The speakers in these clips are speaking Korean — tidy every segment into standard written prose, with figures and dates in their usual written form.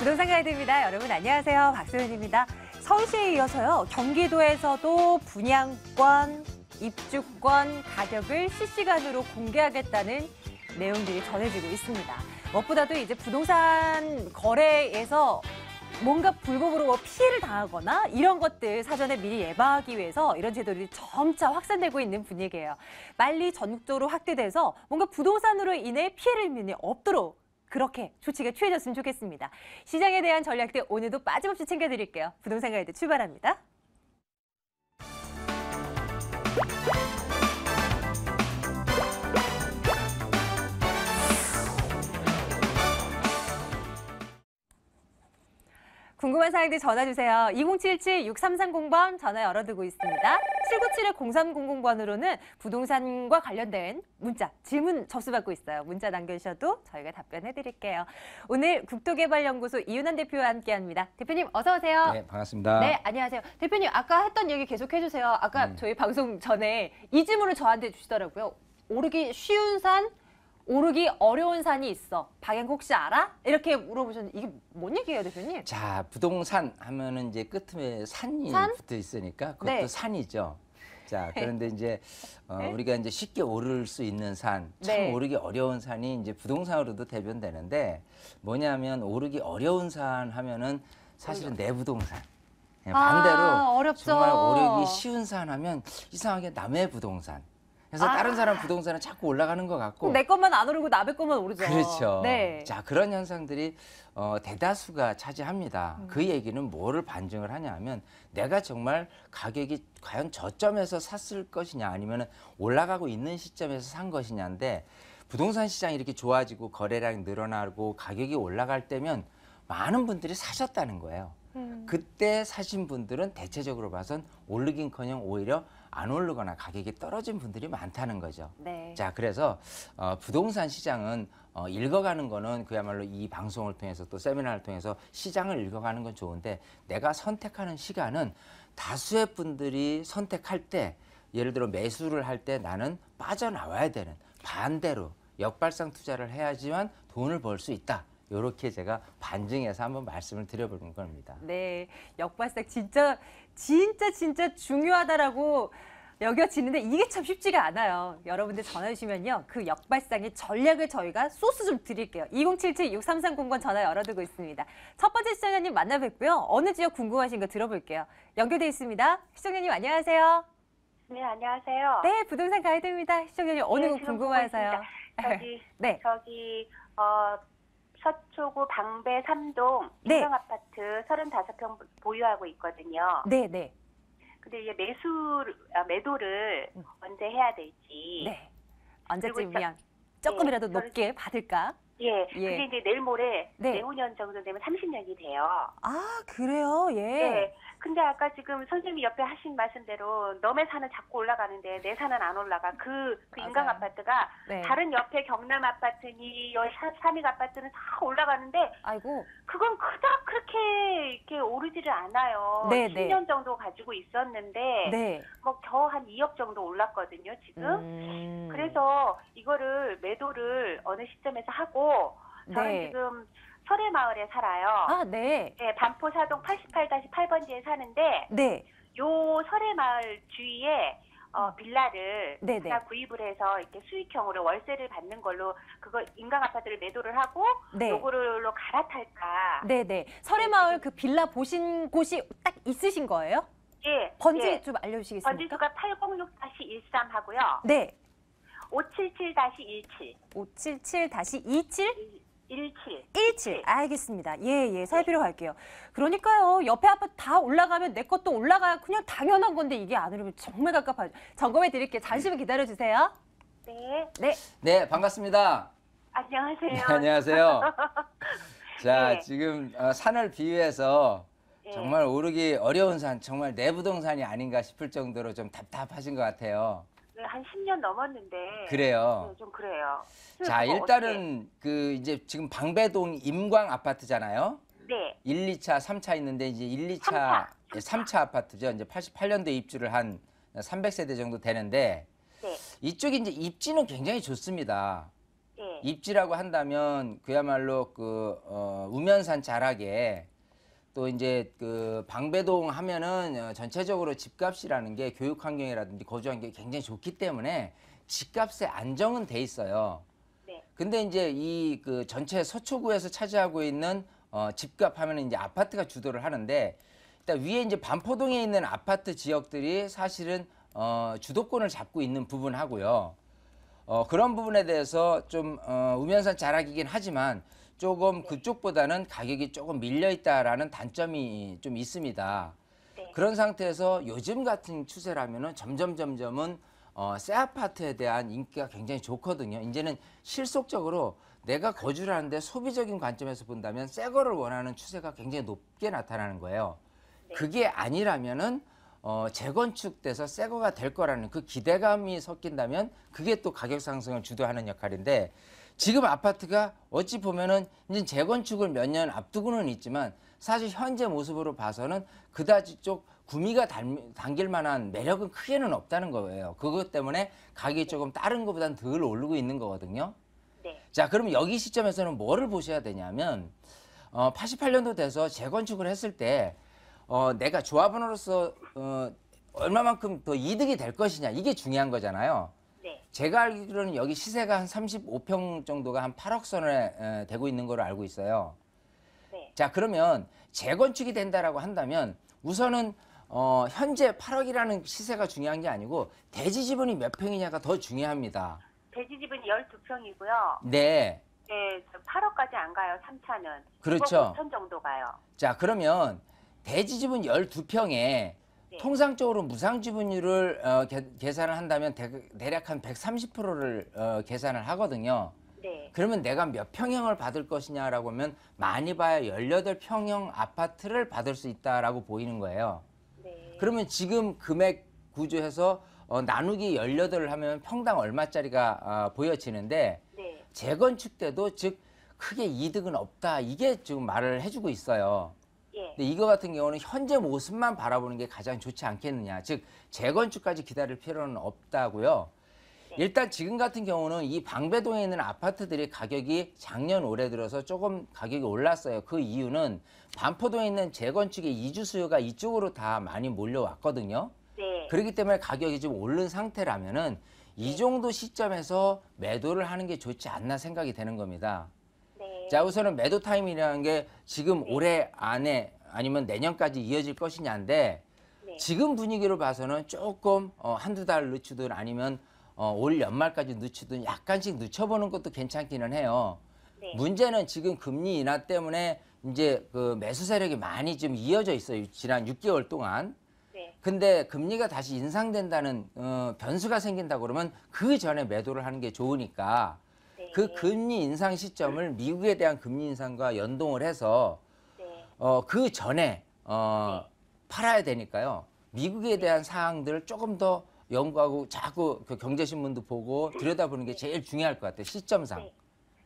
부동산 가이드입니다. 여러분 안녕하세요. 박소연입니다. 서울시에 이어서요. 경기도에서도 분양권, 입주권 가격을 실시간으로 공개하겠다는 내용들이 전해지고 있습니다. 무엇보다도 이제 부동산 거래에서 뭔가 불법으로 피해를 당하거나 이런 것들 사전에 미리 예방하기 위해서 이런 제도들이 점차 확산되고 있는 분위기예요. 빨리 전국적으로 확대돼서 뭔가 부동산으로 인해 피해를 입는 일 없도록 그렇게 조치가 취해졌으면 좋겠습니다. 시장에 대한 전략들 오늘도 빠짐없이 챙겨드릴게요. 부동산 가이드 출발합니다. 궁금한 사항들 전화주세요. 2077-6330번 전화 열어두고 있습니다. 797-0300번으로는 부동산과 관련된 문자, 질문 접수받고 있어요. 문자 남겨주셔도 저희가 답변해드릴게요. 오늘 국토개발연구소 이윤환 대표와 함께합니다. 대표님 어서 오세요. 네, 반갑습니다. 네, 안녕하세요. 대표님 아까 했던 얘기 계속 해주세요. 아까 저희 방송 전에 이 질문을 저한테 주시더라고요. 오르기 쉬운 산, 오르기 어려운 산이 있어. 방향 혹시 알아? 이렇게 물어보셨는데 이게 뭔 얘기예요, 대표님? 자, 부동산 하면은 이제 끝에 산이 붙어 있으니까 그것도 네. 산이죠. 자, 그런데 이제 우리가 이제 쉽게 오를 수 있는 산, 참 네. 오르기 어려운 산이 이제 부동산으로도 대변되는데 뭐냐면 오르기 어려운 산 하면은 사실은 내 부동산. 반대로 어렵죠. 정말 오르기 쉬운 산 하면 이상하게 남의 부동산. 그래서 다른 사람 부동산은 자꾸 올라가는 것 같고 내 것만 안 오르고 남의 것만 오르죠. 그렇죠. 네. 자, 그런 현상들이 대다수가 차지합니다. 그 얘기는 뭐를 반증을 하냐면 내가 정말 가격이 과연 저점에서 샀을 것이냐 아니면 올라가고 있는 시점에서 산 것이냐인데 부동산 시장이 이렇게 좋아지고 거래량이 늘어나고 가격이 올라갈 때면 많은 분들이 사셨다는 거예요. 그때 사신 분들은 대체적으로 봐선 오르긴커녕 오히려 안 오르거나 가격이 떨어진 분들이 많다는 거죠. 네. 자, 그래서 부동산 시장은 읽어가는 거는 그야말로 이 방송을 통해서 또 세미나를 통해서 시장을 읽어가는 건 좋은데 내가 선택하는 시간은 다수의 분들이 선택할 때 예를 들어 매수를 할 때 나는 빠져나와야 되는 반대로 역발상 투자를 해야지만 돈을 벌 수 있다. 이렇게 제가 반증해서 한번 말씀을 드려보는 겁니다. 네, 역발상 진짜 중요하다라고 여겨지는데 이게 참 쉽지가 않아요. 여러분들 전화 주시면요. 그 역발상의 전략을 저희가 소스 좀 드릴게요. 2077-6330번 전화 열어두고 있습니다. 첫 번째 시청자님 만나 뵙고요. 어느 지역 궁금하신 거 들어볼게요. 연결돼 있습니다. 시청자님 안녕하세요. 네, 안녕하세요. 네, 부동산 가이드입니다. 시청자님 어느 곳 지금 궁금하세요? 네. 저기 서초구 방배 3동 네. 인성 아파트 35평 보유하고 있거든요. 네, 네. 근데 이제 매도를 언제 해야 될지. 네. 언제쯤이면 저는- 조금이라도 네, 높게 받을까? 예. 예. 그게 이제 내일 모레 네. 내후년 정도 되면 30년이 돼요. 아, 그래요? 예. 네. 근데 아까 지금 선생님이 옆에 하신 말씀대로 너네 산은 자꾸 올라가는데 내 산은 안 올라가. 그 인강 맞아요. 아파트가 네. 다른 옆에 경남 아파트니 삼익 아파트는 다 올라가는데 아이고. 그건 그닥 그렇게 이렇게 오르지를 않아요. 네, 네. 10년 정도 가지고 있었는데 네. 뭐 겨우 한 2억 정도 올랐거든요, 지금. 그래서 이거를 매도를 어느 시점에서 하고 저는 네. 지금 설해마을에 살아요. 아, 네. 네, 반포사동 88-8번지에 사는데 네. 요 설해마을 주위에 빌라를 네네. 하나 구입을 해서 이렇게 수익형으로 월세를 받는 걸로 그거 인강 아파트를 매도를 하고 네. 요거로 갈아탈까. 네네. 설해마을 그 빌라 보신 곳이 딱 있으신 거예요? 예. 번지 예. 좀 알려주시겠습니까? 번지수가 806-13 하고요. 네. 577-17. 577-27? 17. 17. 알겠습니다. 예, 살피러 갈게요. 그러니까요. 옆에 아파트 다 올라가면 내 것도 올라가야 그냥 당연한 건데 이게 안 오르면 정말 갑갑하죠. 점검해 드릴게요. 잠시만 기다려주세요. 네. 네. 네, 반갑습니다. 안녕하세요. 네, 안녕하세요. 자, 네. 지금 산을 비유해서 네. 정말 오르기 어려운 산, 정말 내 부동산이 아닌가 싶을 정도로 좀 답답하신 것 같아요. 네, 한 10년 넘었는데. 그래요. 네, 좀 그래요. 자, 그거 일단은 그 이제 지금 방배동 임광 아파트잖아요. 네. 1, 2차, 3차 있는데 이제 1, 2차, 3차 아파트죠. 이제 88년도에 입주를 한 300세대 정도 되는데 네. 이쪽이 이제 입지는 굉장히 좋습니다. 네. 입지라고 한다면 그야말로 우면산 자락에 또 이제 방배동 하면은 전체적으로 집값이라는 게 교육 환경이라든지 거주 환경이 굉장히 좋기 때문에 집값의 안정은 돼 있어요. 네. 근데 이제 이 전체 서초구에서 차지하고 있는 집값 하면은 이제 아파트가 주도를 하는데, 일단 위에 이제 반포동에 있는 아파트 지역들이 사실은 주도권을 잡고 있는 부분하고요. 그런 부분에 대해서 좀 우면산 자락이긴 하지만 조금 그쪽보다는 가격이 조금 밀려 있다라는 단점이 좀 있습니다. 네. 그런 상태에서 요즘 같은 추세라면은 점점은 새 아파트에 대한 인기가 굉장히 좋거든요. 이제는 실속적으로 내가 거주를 하는데 소비적인 관점에서 본다면 새 거를 원하는 추세가 굉장히 높게 나타나는 거예요. 네. 그게 아니라면은 재건축돼서 새 거가 될 거라는 그 기대감이 섞인다면 그게 또 가격 상승을 주도하는 역할인데, 지금 아파트가 어찌 보면은 이제 재건축을 몇 년 앞두고는 있지만 사실 현재 모습으로 봐서는 그다지 쪽 구미가 당길 만한 매력은 크게는 없다는 거예요. 그것 때문에 가격이 조금 다른 것보다는 덜 오르고 있는 거거든요. 네. 자, 그럼 여기 시점에서는 뭐를 보셔야 되냐면 88년도 돼서 재건축을 했을 때 내가 조합원으로서 얼마만큼 더 이득이 될 것이냐, 이게 중요한 거잖아요. 네. 제가 알기로는 여기 시세가 한 35평 정도가 한 8억 선에 되고 있는 걸로 알고 있어요. 네. 자, 그러면 재건축이 된다라고 한다면 우선은 현재 8억이라는 시세가 중요한 게 아니고 대지 지분이 몇 평이냐가 더 중요합니다. 대지 지분이 12평이고요. 네. 네, 8억까지 안 가요. 3차는. 그렇죠. 5천 정도 가요. 자, 그러면 대지 지분 12평에 네. 통상적으로 무상 지분율을 계산을 한다면 대략 한 130%를 계산을 하거든요. 네. 그러면 내가 몇 평형을 받을 것이냐라고 하면 많이 봐야 18평형 아파트를 받을 수 있다라고 보이는 거예요. 네. 그러면 지금 금액 구조해서 나누기 18을 하면 평당 얼마짜리가 보여지는데, 네. 재건축 때도 즉 크게 이득은 없다, 이게 지금 말을 해주고 있어요. 예. 근데 이거 같은 경우는 현재 모습만 바라보는 게 가장 좋지 않겠느냐. 즉 재건축까지 기다릴 필요는 없다고요. 네. 일단 지금 같은 경우는 이 방배동에 있는 아파트들이 가격이 작년 올해 들어서 조금 가격이 올랐어요. 그 이유는 반포동에 있는 재건축의 이주 수요가 이쪽으로 다 많이 몰려왔거든요. 네. 그렇기 때문에 가격이 좀 오른 상태라면은 이 정도 시점에서 매도를 하는 게 좋지 않나 생각이 되는 겁니다. 네. 자, 우선은 매도 타이밍이라는 게 지금 올해 안에 아니면 내년까지 이어질 것이냐인데, 네. 지금 분위기로 봐서는 조금 한두 달 늦추든 아니면 올 연말까지 늦추든 약간씩 늦춰보는 것도 괜찮기는 해요. 네. 문제는 지금 금리 인하 때문에 이제 그 매수 세력이 많이 좀 이어져 있어요. 지난 6개월 동안. 네. 근데 금리가 다시 인상된다는 변수가 생긴다 그러면 그 전에 매도를 하는 게 좋으니까 네. 그 금리 인상 시점을 미국에 대한 금리 인상과 연동을 해서 네. 그 전에 팔아야 되니까요. 미국에 대한 사항들을 조금 더 연구하고 자꾸 그 경제신문도 보고 들여다보는 게 제일 중요할 것 같아요. 시점상. 네.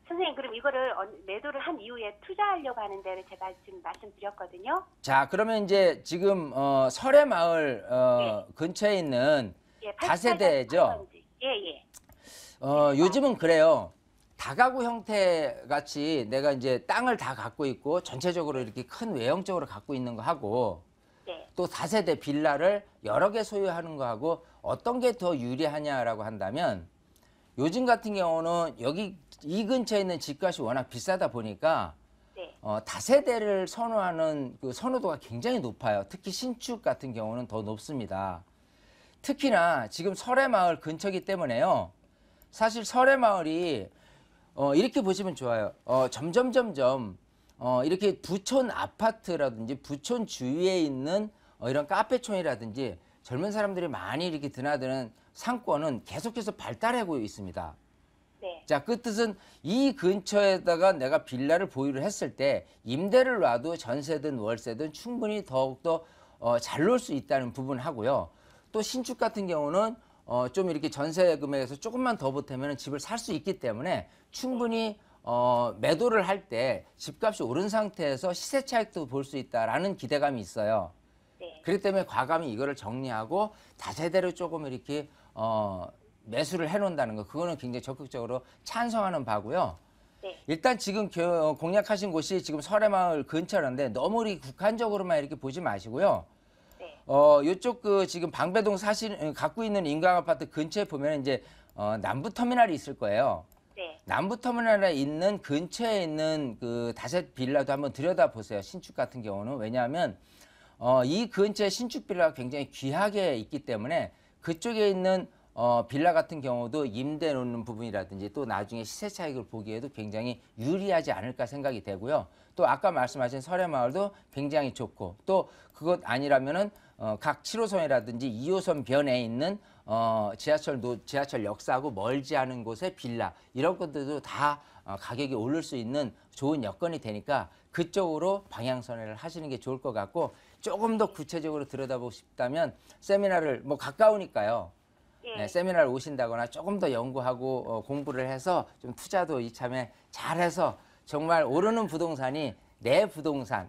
선생님, 그럼 이거를 매도를 한 이후에 투자하려고 하는 데를 제가 지금 말씀드렸거든요. 자, 그러면 이제 지금 설해마을 근처에 있는 예, 다세대죠. 예, 예. 요즘은 그래요. 다가구 형태 같이 내가 이제 땅을 다 갖고 있고 전체적으로 이렇게 큰 외형적으로 갖고 있는 거 하고, 네. 또 다세대 빌라를 여러 개 소유하는 거 하고 어떤 게 더 유리하냐라고 한다면, 요즘 같은 경우는 여기 이 근처에 있는 집값이 워낙 비싸다 보니까 네. 다세대를 선호하는 그 선호도가 굉장히 높아요. 특히 신축 같은 경우는 더 높습니다. 특히나 지금 설해마을 근처이기 때문에요. 사실 설해마을이 이렇게 보시면 좋아요. 점점 이렇게 부촌 아파트라든지 부촌 주위에 있는 이런 카페촌이라든지 젊은 사람들이 많이 이렇게 드나드는 상권은 계속해서 발달하고 있습니다. 네. 자, 그 뜻은 이 근처에다가 내가 빌라를 보유를 했을 때 임대를 놔도 전세든 월세든 충분히 더욱더 잘 놀 수 있다는 부분 하고요. 또 신축 같은 경우는 좀 이렇게 전세 금액에서 조금만 더 보태면 집을 살 수 있기 때문에 충분히 매도를 할 때 집값이 오른 상태에서 시세 차익도 볼 수 있다라는 기대감이 있어요. 네. 그렇기 때문에 과감히 이거를 정리하고 다세대로 조금 이렇게 매수를 해놓는다는 거, 그거는 굉장히 적극적으로 찬성하는 바고요. 네. 일단 지금 공략하신 곳이 지금 설해마을 근처인데 너무 우리 국한적으로만 이렇게 보지 마시고요. 네. 요쪽 지금 방배동 갖고 있는 인강 아파트 근처에 보면 이제 남부 터미널이 있을 거예요. 네. 남부 터미널에 있는 근처에 있는 그 다셋 빌라도 한번 들여다 보세요. 신축 같은 경우는. 왜냐하면 이 근처에 신축 빌라가 굉장히 귀하게 있기 때문에 그쪽에 있는 빌라 같은 경우도 임대 놓는 부분이라든지 또 나중에 시세 차익을 보기에도 굉장히 유리하지 않을까 생각이 되고요. 또 아까 말씀하신 설해마을도 굉장히 좋고, 또 그것 아니라면은 각 7호선이라든지 2호선 변에 있는 지하철 역사하고 멀지 않은 곳의 빌라, 이런 것들도 다 가격이 오를 수 있는 좋은 여건이 되니까 그쪽으로 방향선회를 하시는 게 좋을 것 같고, 조금 더 구체적으로 들여다보고 싶다면 세미나를 가까우니까요. 예. 네, 세미나를 오신다거나 조금 더 연구하고 공부를 해서 좀 투자도 이참에 잘해서 정말 오르는 부동산이 내 부동산,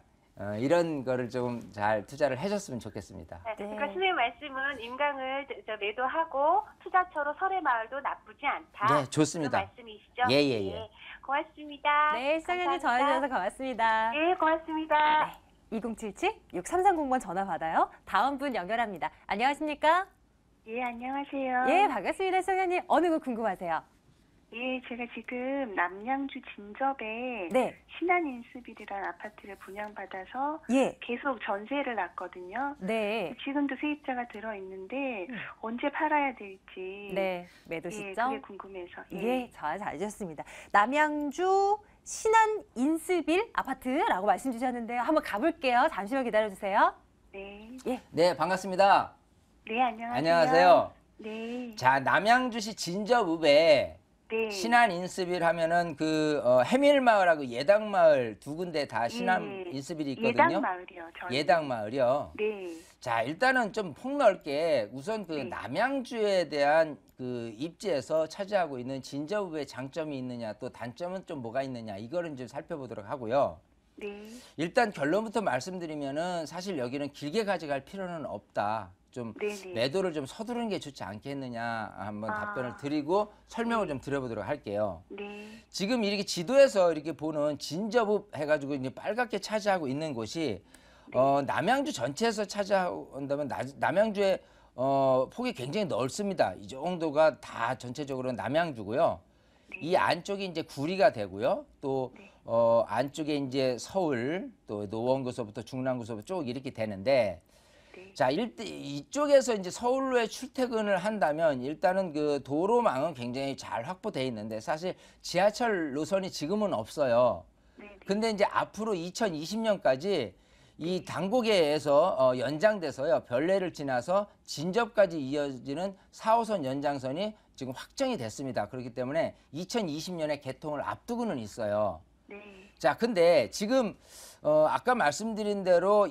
이런 거를 좀 잘 투자를 해줬으면 좋겠습니다. 네. 네. 그러니까 선생님 말씀은 인강을 매도하고 투자처로 설해마을도 나쁘지 않다. 네, 좋습니다. 그런 말씀이시죠? 예, 예, 예. 네. 고맙습니다. 네, 시청자님 감사합니다. 전화주셔서 고맙습니다. 네, 고맙습니다. 2077-6330번 전화 받아요. 다음 분 연결합니다. 안녕하십니까? 예, 안녕하세요. 예, 반갑습니다, 시청자님. 어느 거 궁금하세요? 예, 제가 지금 남양주 진접에 네, 신한인스빌이라는 아파트를 분양받아서 예, 계속 전세를 놨거든요. 네, 지금도 세입자가 들어있는데 언제 팔아야 될지 네, 매도 예, 시점. 그게 궁금해서. 예, 잘 주셨습니다. 남양주 신한 인스빌 아파트라고 말씀 주셨는데요. 한번 가볼게요. 잠시만 기다려주세요. 네. 네, 반갑습니다. 네, 안녕하세요. 안녕하세요. 네. 자, 남양주시 진접읍에 네. 신한인스빌 하면은 해밀마을하고 예당마을 두 군데 다 신한인스빌이 있거든요. 예당마을이요. 저는. 예당마을이요. 네. 자, 일단은 좀 폭넓게 우선 네. 남양주에 대한 입지에서 차지하고 있는 진접읍의 장점이 있느냐, 또 단점은 좀 뭐가 있느냐, 이거를 좀 살펴보도록 하고요. 네. 일단 결론부터 말씀드리면은 사실 여기는 길게 가져갈 필요는 없다. 좀 네네. 매도를 좀 서두르는 게 좋지 않겠느냐 한번 아. 답변을 드리고 설명을 좀 드려보도록 할게요. 네. 지금 이렇게 지도에서 이렇게 보는 진접읍 해가지고 이제 빨갛게 차지하고 있는 곳이 남양주 전체에서 차지한다면 남양주의 폭이 굉장히 넓습니다. 이 정도가 다 전체적으로 남양주고요. 이 안쪽이 이제 구리가 되고요. 또 안쪽에 이제 서울, 또 노원구서부터 중랑구서부터 쭉 이렇게 되는데, 자, 이쪽에서 이제 서울로의 출퇴근을 한다면 일단은 그 도로망은 굉장히 잘 확보되어 있는데 사실 지하철 노선이 지금은 없어요. 근데 이제 앞으로 2020년까지 이 당고개에서 연장돼서요, 별내를 지나서 진접까지 이어지는 4호선 연장선이 지금 확정이 됐습니다. 그렇기 때문에 2020년에 개통을 앞두고는 있어요. 네. 자, 근데 지금 아까 말씀드린 대로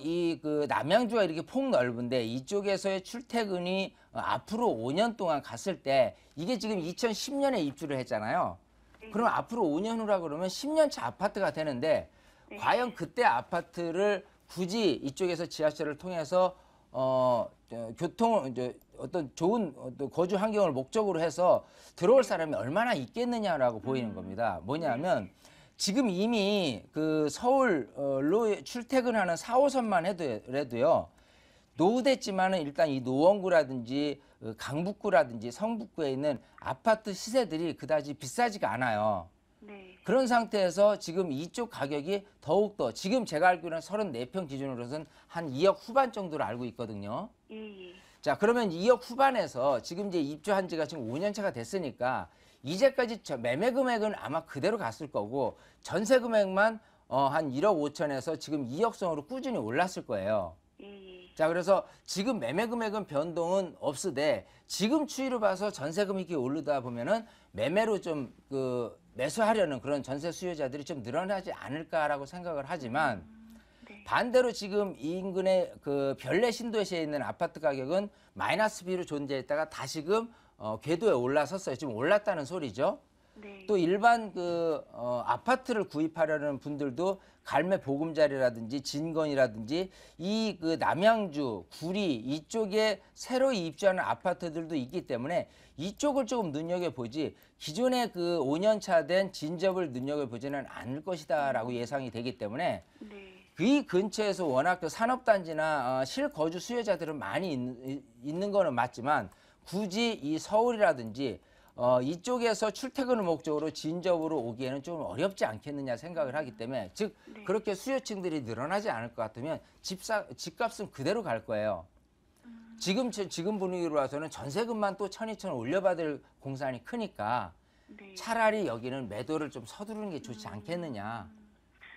남양주가 이렇게 폭넓은데 이쪽에서의 출퇴근이 앞으로 5년 동안 갔을 때 이게 지금 2010년에 입주를 했잖아요. 그럼 앞으로 5년 후라 그러면 10년차 아파트가 되는데 과연 그때 아파트를 굳이 이쪽에서 지하철을 통해서 어떤 좋은 거주 환경을 목적으로 해서 들어올 사람이 얼마나 있겠느냐라고 보이는 겁니다. 뭐냐면 지금 이미 서울로 출퇴근하는 4호선만 해도요, 노후됐지만은 일단 이 노원구라든지 강북구라든지 성북구에 있는 아파트 시세들이 그다지 비싸지가 않아요. 네. 그런 상태에서 지금 이쪽 가격이 더욱더 지금 제가 알기로는 34평 기준으로는 한 2억 후반 정도로 알고 있거든요. 예. 자, 그러면 2억 후반에서 지금 이제 입주한 지가 지금 5년 차가 됐으니까 이제까지 매매 금액은 아마 그대로 갔을 거고 전세 금액만 한 1억 5천에서 지금 2억 선으로 꾸준히 올랐을 거예요. 예. 자, 그래서 지금 매매 금액은 변동은 없으되 지금 추이로 봐서 전세 금액이 오르다 보면은 매매로 좀 매수하려는 그런 전세 수요자들이 좀 늘어나지 않을까라고 생각을 하지만 네. 반대로 지금 이 인근의 별내 신도시에 있는 아파트 가격은 마이너스 B로 존재했다가 다시금 궤도에 올라섰어요. 지금 올랐다는 소리죠. 네. 또 일반 아파트를 구입하려는 분들도 갈매 보금자리라든지 진건이라든지 이 그 남양주, 구리 이쪽에 새로 입주하는 아파트들도 있기 때문에 이쪽을 조금 눈여겨보지 기존의 그 5년 차 된 진접을 눈여겨보지는 않을 것이다라고 예상이 되기 때문에 네. 이 근처에서 워낙 그 산업단지나 실거주 수요자들은 많이 있는 거는 맞지만 굳이 이 서울이라든지 이쪽에서 출퇴근을 목적으로 진접으로 오기에는 좀 어렵지 않겠느냐 생각을 하기 때문에 즉 네. 그렇게 수요층들이 늘어나지 않을 것 같으면 집값은 그대로 갈 거예요. 지금 분위기로 봐서는 전세금만 또 1,000, 2,000 올려받을 공산이 크니까 네. 차라리 여기는 매도를 좀 서두르는 게 좋지 않겠느냐.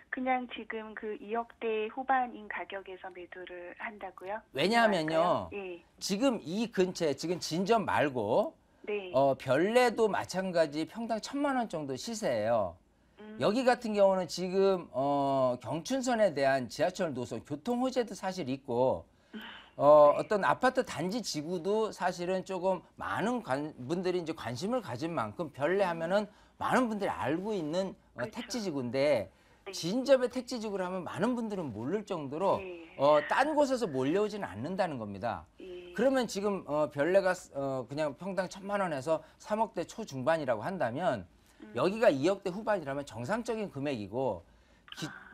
그냥 지금 그 2억대 후반인 가격에서 매도를 한다고요? 왜냐하면요. 예. 지금 이 근처에 지금 진접 말고 네. 별내도 마찬가지 평당 1,000만 원 정도 시세예요. 여기 같은 경우는 지금 경춘선에 대한 지하철 노선 교통 호재도 사실 있고 어떤 아파트 단지 지구도 사실은 조금 많은 분들이 이제 관심을 가진 만큼 별내하면은 많은 분들이 알고 있는 그렇죠. 택지지구인데 네. 진접의 택지지구를 하면 많은 분들은 모를 정도로 네. 딴 곳에서 몰려오지는 않는다는 겁니다. 예. 그러면 지금 별내가 그냥 평당 1,000만 원에서 3억대 초중반이라고 한다면 여기가 2억대 후반이라면 정상적인 금액이고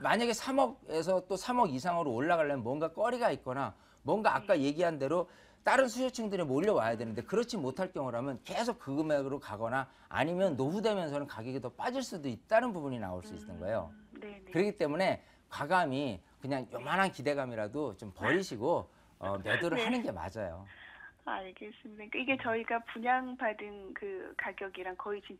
만약에 3억에서 또 3억 이상으로 올라가려면 뭔가 거리가 있거나 뭔가 아까 얘기한 대로 다른 수요층들이 몰려와야 되는데 그렇지 못할 경우라면 계속 그 금액으로 가거나 아니면 노후되면서는 가격이 더 빠질 수도 있다는 부분이 나올 수 있는 거예요. 네네. 그렇기 때문에 과감히 그냥 요만한 기대감이라도 좀 버리시고 매도를 네. 하는 게 맞아요. 알겠습니다. 그러니까 이게 저희가 분양받은 그 가격이랑 거의 지금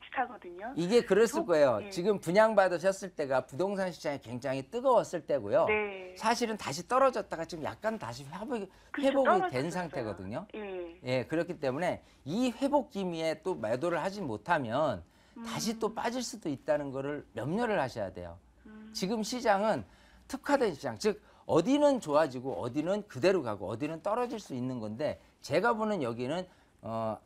비슷하거든요. 이게 그랬을 거예요. 예. 지금 분양받으셨을 때가 부동산 시장이 굉장히 뜨거웠을 때고요. 네. 사실은 다시 떨어졌다가 지금 약간 다시 회복이 된 떨어졌어요. 상태거든요. 예. 예, 그렇기 때문에 이 회복 기미에 또 매도를 하지 못하면 다시 또 빠질 수도 있다는 거를 염려를 하셔야 돼요. 지금 시장은 특화된 시장, 즉 어디는 좋아지고 어디는 그대로 가고 어디는 떨어질 수 있는 건데 제가 보는 여기는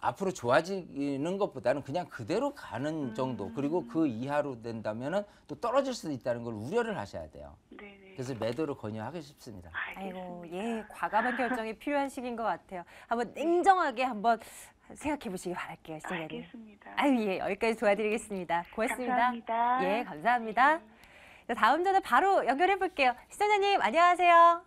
앞으로 좋아지는 것보다는 그냥 그대로 가는 정도 그리고 그 이하로 된다면은 또 떨어질 수도 있다는 걸 우려를 하셔야 돼요. 네네. 그래서 매도를 권유하고 싶습니다. 아이고, 예, 과감한 결정이 필요한 시기인 것 같아요. 한번 냉정하게 한번 생각해 보시기 바랄게요, 시청자님. 알겠습니다. 아유, 예, 여기까지 도와드리겠습니다. 고맙습니다. 감사합니다. 예, 감사합니다. 자, 다음 전화 바로 연결해 볼게요. 시청자님, 안녕하세요.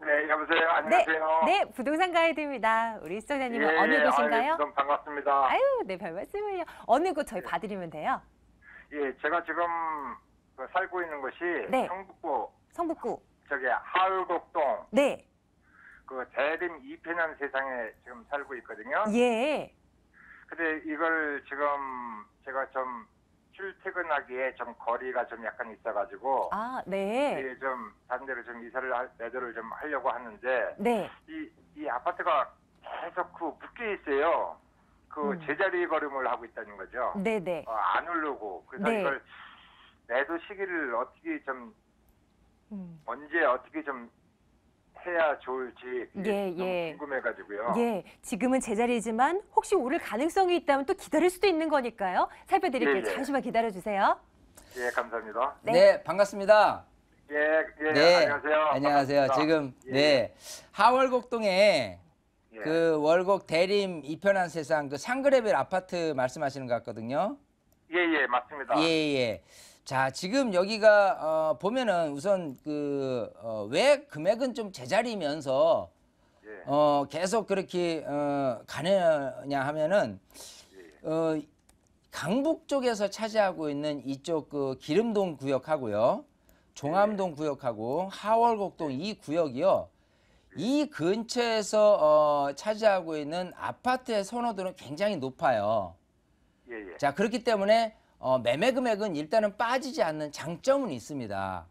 네, 여보세요. 안녕하세요. 네, 부동산 가이드입니다. 우리 시청자님은 예, 어느 곳인가요? 너무 반갑습니다. 아유, 네, 별 말씀을요. 어느 곳 저희 봐드리면 돼요? 예, 제가 지금 살고 있는 곳이 네. 성북구 성북구. 저기 하울곡동 네, 그 대림 이편한 세상에 지금 살고 있거든요. 예. 근데 이걸 지금 제가 좀 출퇴근하기에 좀 거리가 좀 약간 있어가지고 아, 네. 예, 좀 다른 데로 좀 매도를 좀 하려고 하는데 네. 이 아파트가 계속 묶여 있어요. 그 제자리 걸음을 하고 있다는 거죠. 네네. 안 오르고 그래서 네. 이걸 매도 시기를 어떻게 좀 언제 어떻게 좀 해야 좋을지 예, 너무 예. 궁금해가지고요. 예, 지금은 제자리지만 혹시 오를 가능성이 있다면 또 기다릴 수도 있는 거니까요. 살펴드릴게요. 예, 예. 잠시만 기다려주세요. 예, 감사합니다. 네. 네, 반갑습니다. 예, 예, 네, 안녕하세요. 안녕하세요. 반갑습니다. 지금 예, 네 하월곡동에 예. 그 월곡 대림 이편한 세상 그 상그레벨 아파트 말씀하시는 것 같거든요. 예, 예, 맞습니다. 예, 예. 자, 지금 여기가 보면은 우선 왜 금액은 좀 제자리면서 예, 계속 그렇게 가느냐 하면은 강북 쪽에서 차지하고 있는 이쪽 그 기름동 구역하고요. 종암동 구역하고 하월곡동 이 구역이요. 이 근처에서 차지하고 있는 아파트의 선호도는 굉장히 높아요. 예, 예. 자, 그렇기 때문에 매매 금액은 일단은 빠지지 않는 장점은 있습니다.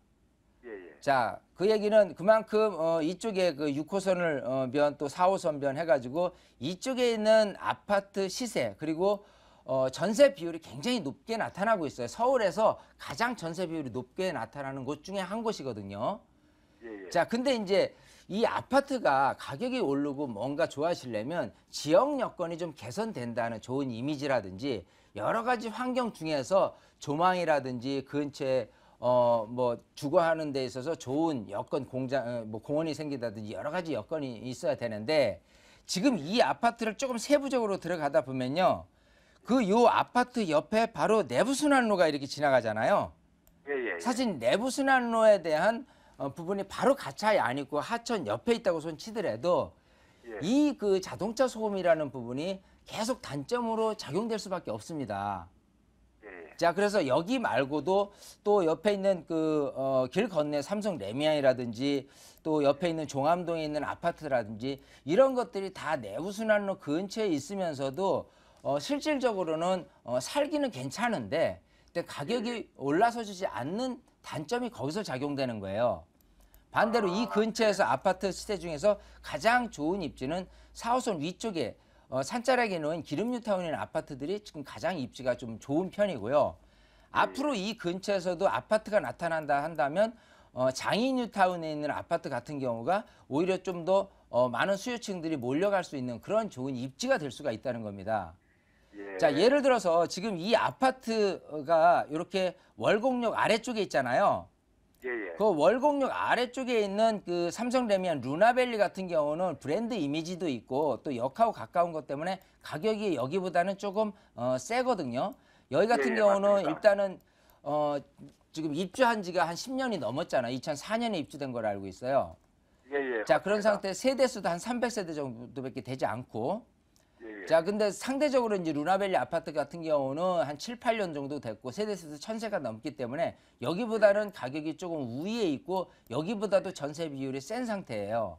예, 예. 자, 그 얘기는 그만큼 이쪽에 그 6호선을 변 또 4호선 변 해가지고 이쪽에 있는 아파트 시세 그리고 전세 비율이 굉장히 높게 나타나고 있어요. 서울에서 가장 전세 비율이 높게 나타나는 곳 중에 한 곳이거든요. 예, 예. 자, 근데 이제 이 아파트가 가격이 오르고 뭔가 좋아지려면 지역 여건이 좀 개선된다는 좋은 이미지라든지 여러 가지 환경 중에서 조망이라든지 근처에 뭐 주거하는 데 있어서 좋은 여건 공장 뭐 공원이 생기다든지 여러 가지 여건이 있어야 되는데 지금 이 아파트를 조금 세부적으로 들어가다 보면요. 그 요 아파트 옆에 바로 내부순환로가 이렇게 지나가잖아요. 예. 사실 내부순환로에 대한 부분이 바로 가차에 안 있고 하천 옆에 있다고 손 치더라도 예. 이 그 자동차 소음이라는 부분이 계속 단점으로 작용될 수밖에 없습니다. 예. 자, 그래서 여기 말고도 또 옆에 있는 길 건너 삼성 레미안이라든지 또 옆에 있는 종암동에 있는 아파트라든지 이런 것들이 다 내부순환로 근처에 있으면서도 실질적으로는 살기는 괜찮은데 가격이 올라서지지 않는 단점이 거기서 작용되는 거예요. 반대로 이 근처에서 아파트 시세 중에서 가장 좋은 입지는 4호선 위쪽에 산자락에 놓은 기름뉴타운이라는 아파트들이 지금 가장 입지가 좀 좋은 편이고요. 앞으로 이 근처에서도 아파트가 나타난다 한다면 장인뉴타운에 있는 아파트 같은 경우가 오히려 좀 더 많은 수요층들이 몰려갈 수 있는 그런 좋은 입지가 될 수가 있다는 겁니다. 예. 자, 예를 들어서 지금 이 아파트가 이렇게 월곡역 아래쪽에 있잖아요. 예. 그 월곡역 아래쪽에 있는 그 삼성 레미안 루나밸리 같은 경우는 브랜드 이미지도 있고 또 역하고 가까운 것 때문에 가격이 여기보다는 조금 세거든요. 여기 같은 경우는 맞습니다. 일단은 지금 입주한 지가 한 10년이 넘었잖아요. 2004년에 입주된 걸 알고 있어요. 예. 자, 그런 맞습니다. 상태 세대수도 한 300세대 정도밖에 되지 않고 예. 자, 근데 상대적으로 이제 루나밸리 아파트 같은 경우는 한 7, 8년 정도 됐고 세대수도 1000세가 넘기 때문에 여기보다는 가격이 조금 우위에 있고 여기보다도 전세 비율이 센 상태예요.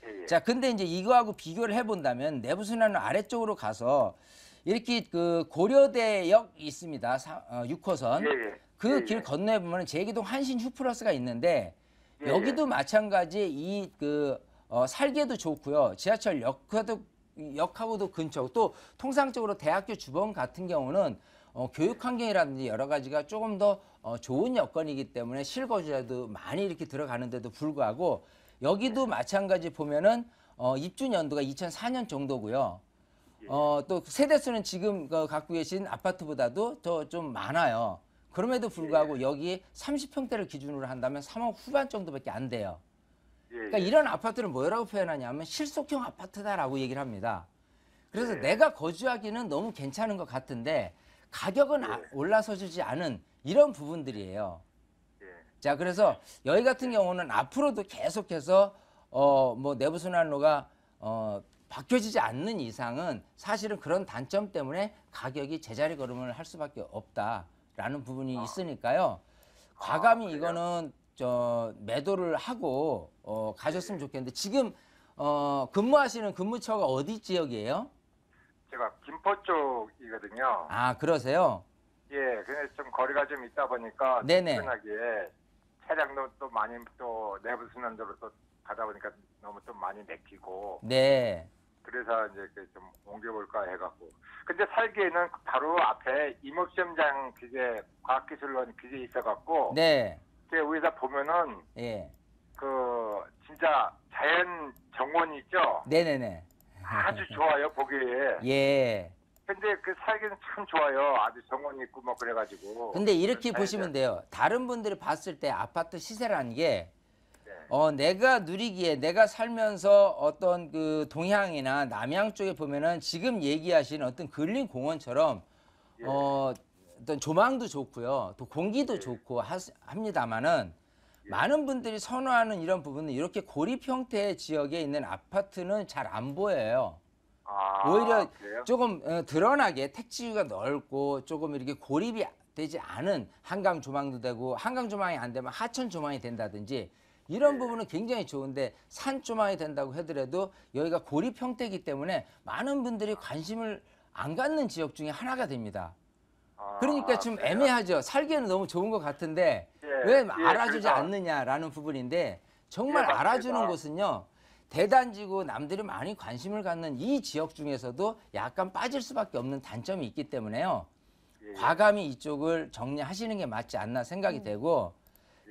예. 자, 근데 이제 이거하고 비교를 해본다면 내부순환로 아래쪽으로 가서 이렇게 그 고려대역 있습니다. 6호선. 예. 그 길 건너에 보면 제기동 한신 휴플러스가 있는데 예. 여기도 마찬가지 이 살기에도 좋고요. 지하철 역하고도 근처 또 통상적으로 대학교 주변 같은 경우는 교육 환경이라든지 여러 가지가 조금 더 좋은 여건이기 때문에 실거주자도 많이 이렇게 들어가는데도 불구하고 여기도 마찬가지 보면은 입주 연도가 2004년 정도고요. 또 세대수는 지금 갖고 계신 아파트보다도 더 좀 많아요. 그럼에도 불구하고 여기 30평대를 기준으로 한다면 3억 후반 정도밖에 안 돼요. 그러니까 이런 아파트를 뭐라고 표현하냐면 실속형 아파트다라고 얘기를 합니다. 그래서 내가 거주하기는 너무 괜찮은 것 같은데 가격은 올라서주지 않은 이런 부분들이에요. 자, 그래서 여기 같은 경우는 앞으로도 계속해서 뭐 내부순환로가 바뀌어지지 않는 이상은 사실은 그런 단점 때문에 가격이 제자리 걸음을 할 수밖에 없다라는 부분이 있으니까요. 과감히 이거는 매도를 하고 가셨으면 좋겠는데 지금 근무하시는 근무처가 어디 지역이에요? 제가 김포 쪽이거든요. 아, 그러세요? 예, 근데 좀 거리가 좀 있다 보니까 네네. 출근하기에 차량도 또 많이 또 내부순환도로 또 가다 보니까 너무 좀 많이 맥히고 네. 그래서 이제 좀 옮겨볼까 해갖고. 근데 살기에는 바로 앞에 임업시험장 그게 과학기술원 그게 있어갖고. 네. 위에다 보면은 예. 그 진짜 자연 정원 있죠. 네네네. 아주 좋아요 보기에. 예. 근데 그 살기는 참 좋아요. 아주 정원 있고 뭐 그래가지고. 근데 이렇게 자연자- 보시면 돼요. 다른 분들이 봤을 때 아파트 시세라는 게 네. 내가 누리기에 내가 살면서 어떤 그 동향이나 남향 쪽에 보면은 지금 얘기하신 어떤 근린 공원처럼 예. 어떤 조망도 좋고요. 또 공기도 예. 좋고 합니다만은 많은 분들이 선호하는 이런 부분은 이렇게 고립 형태의 지역에 있는 아파트는 잘 안 보여요. 아, 오히려 그래요? 조금 드러나게 택지가 넓고 조금 이렇게 고립이 되지 않은 한강 조망도 되고 한강 조망이 안 되면 하천 조망이 된다든지 이런 부분은 굉장히 좋은데 산 조망이 된다고 하더라도 여기가 고립 형태이기 때문에 많은 분들이 관심을 안 갖는 지역 중에 하나가 됩니다. 그러니까 좀 그래요? 애매하죠. 살기에는 너무 좋은 것 같은데 예, 왜 예, 알아주지 그래서- 않느냐라는 부분인데 정말 예, 맞습니다. 알아주는 곳은요. 대단지고 남들이 많이 관심을 갖는 이 지역 중에서도 약간 빠질 수밖에 없는 단점이 있기 때문에요. 예, 과감히 이쪽을 정리하시는 게 맞지 않나 생각이 되고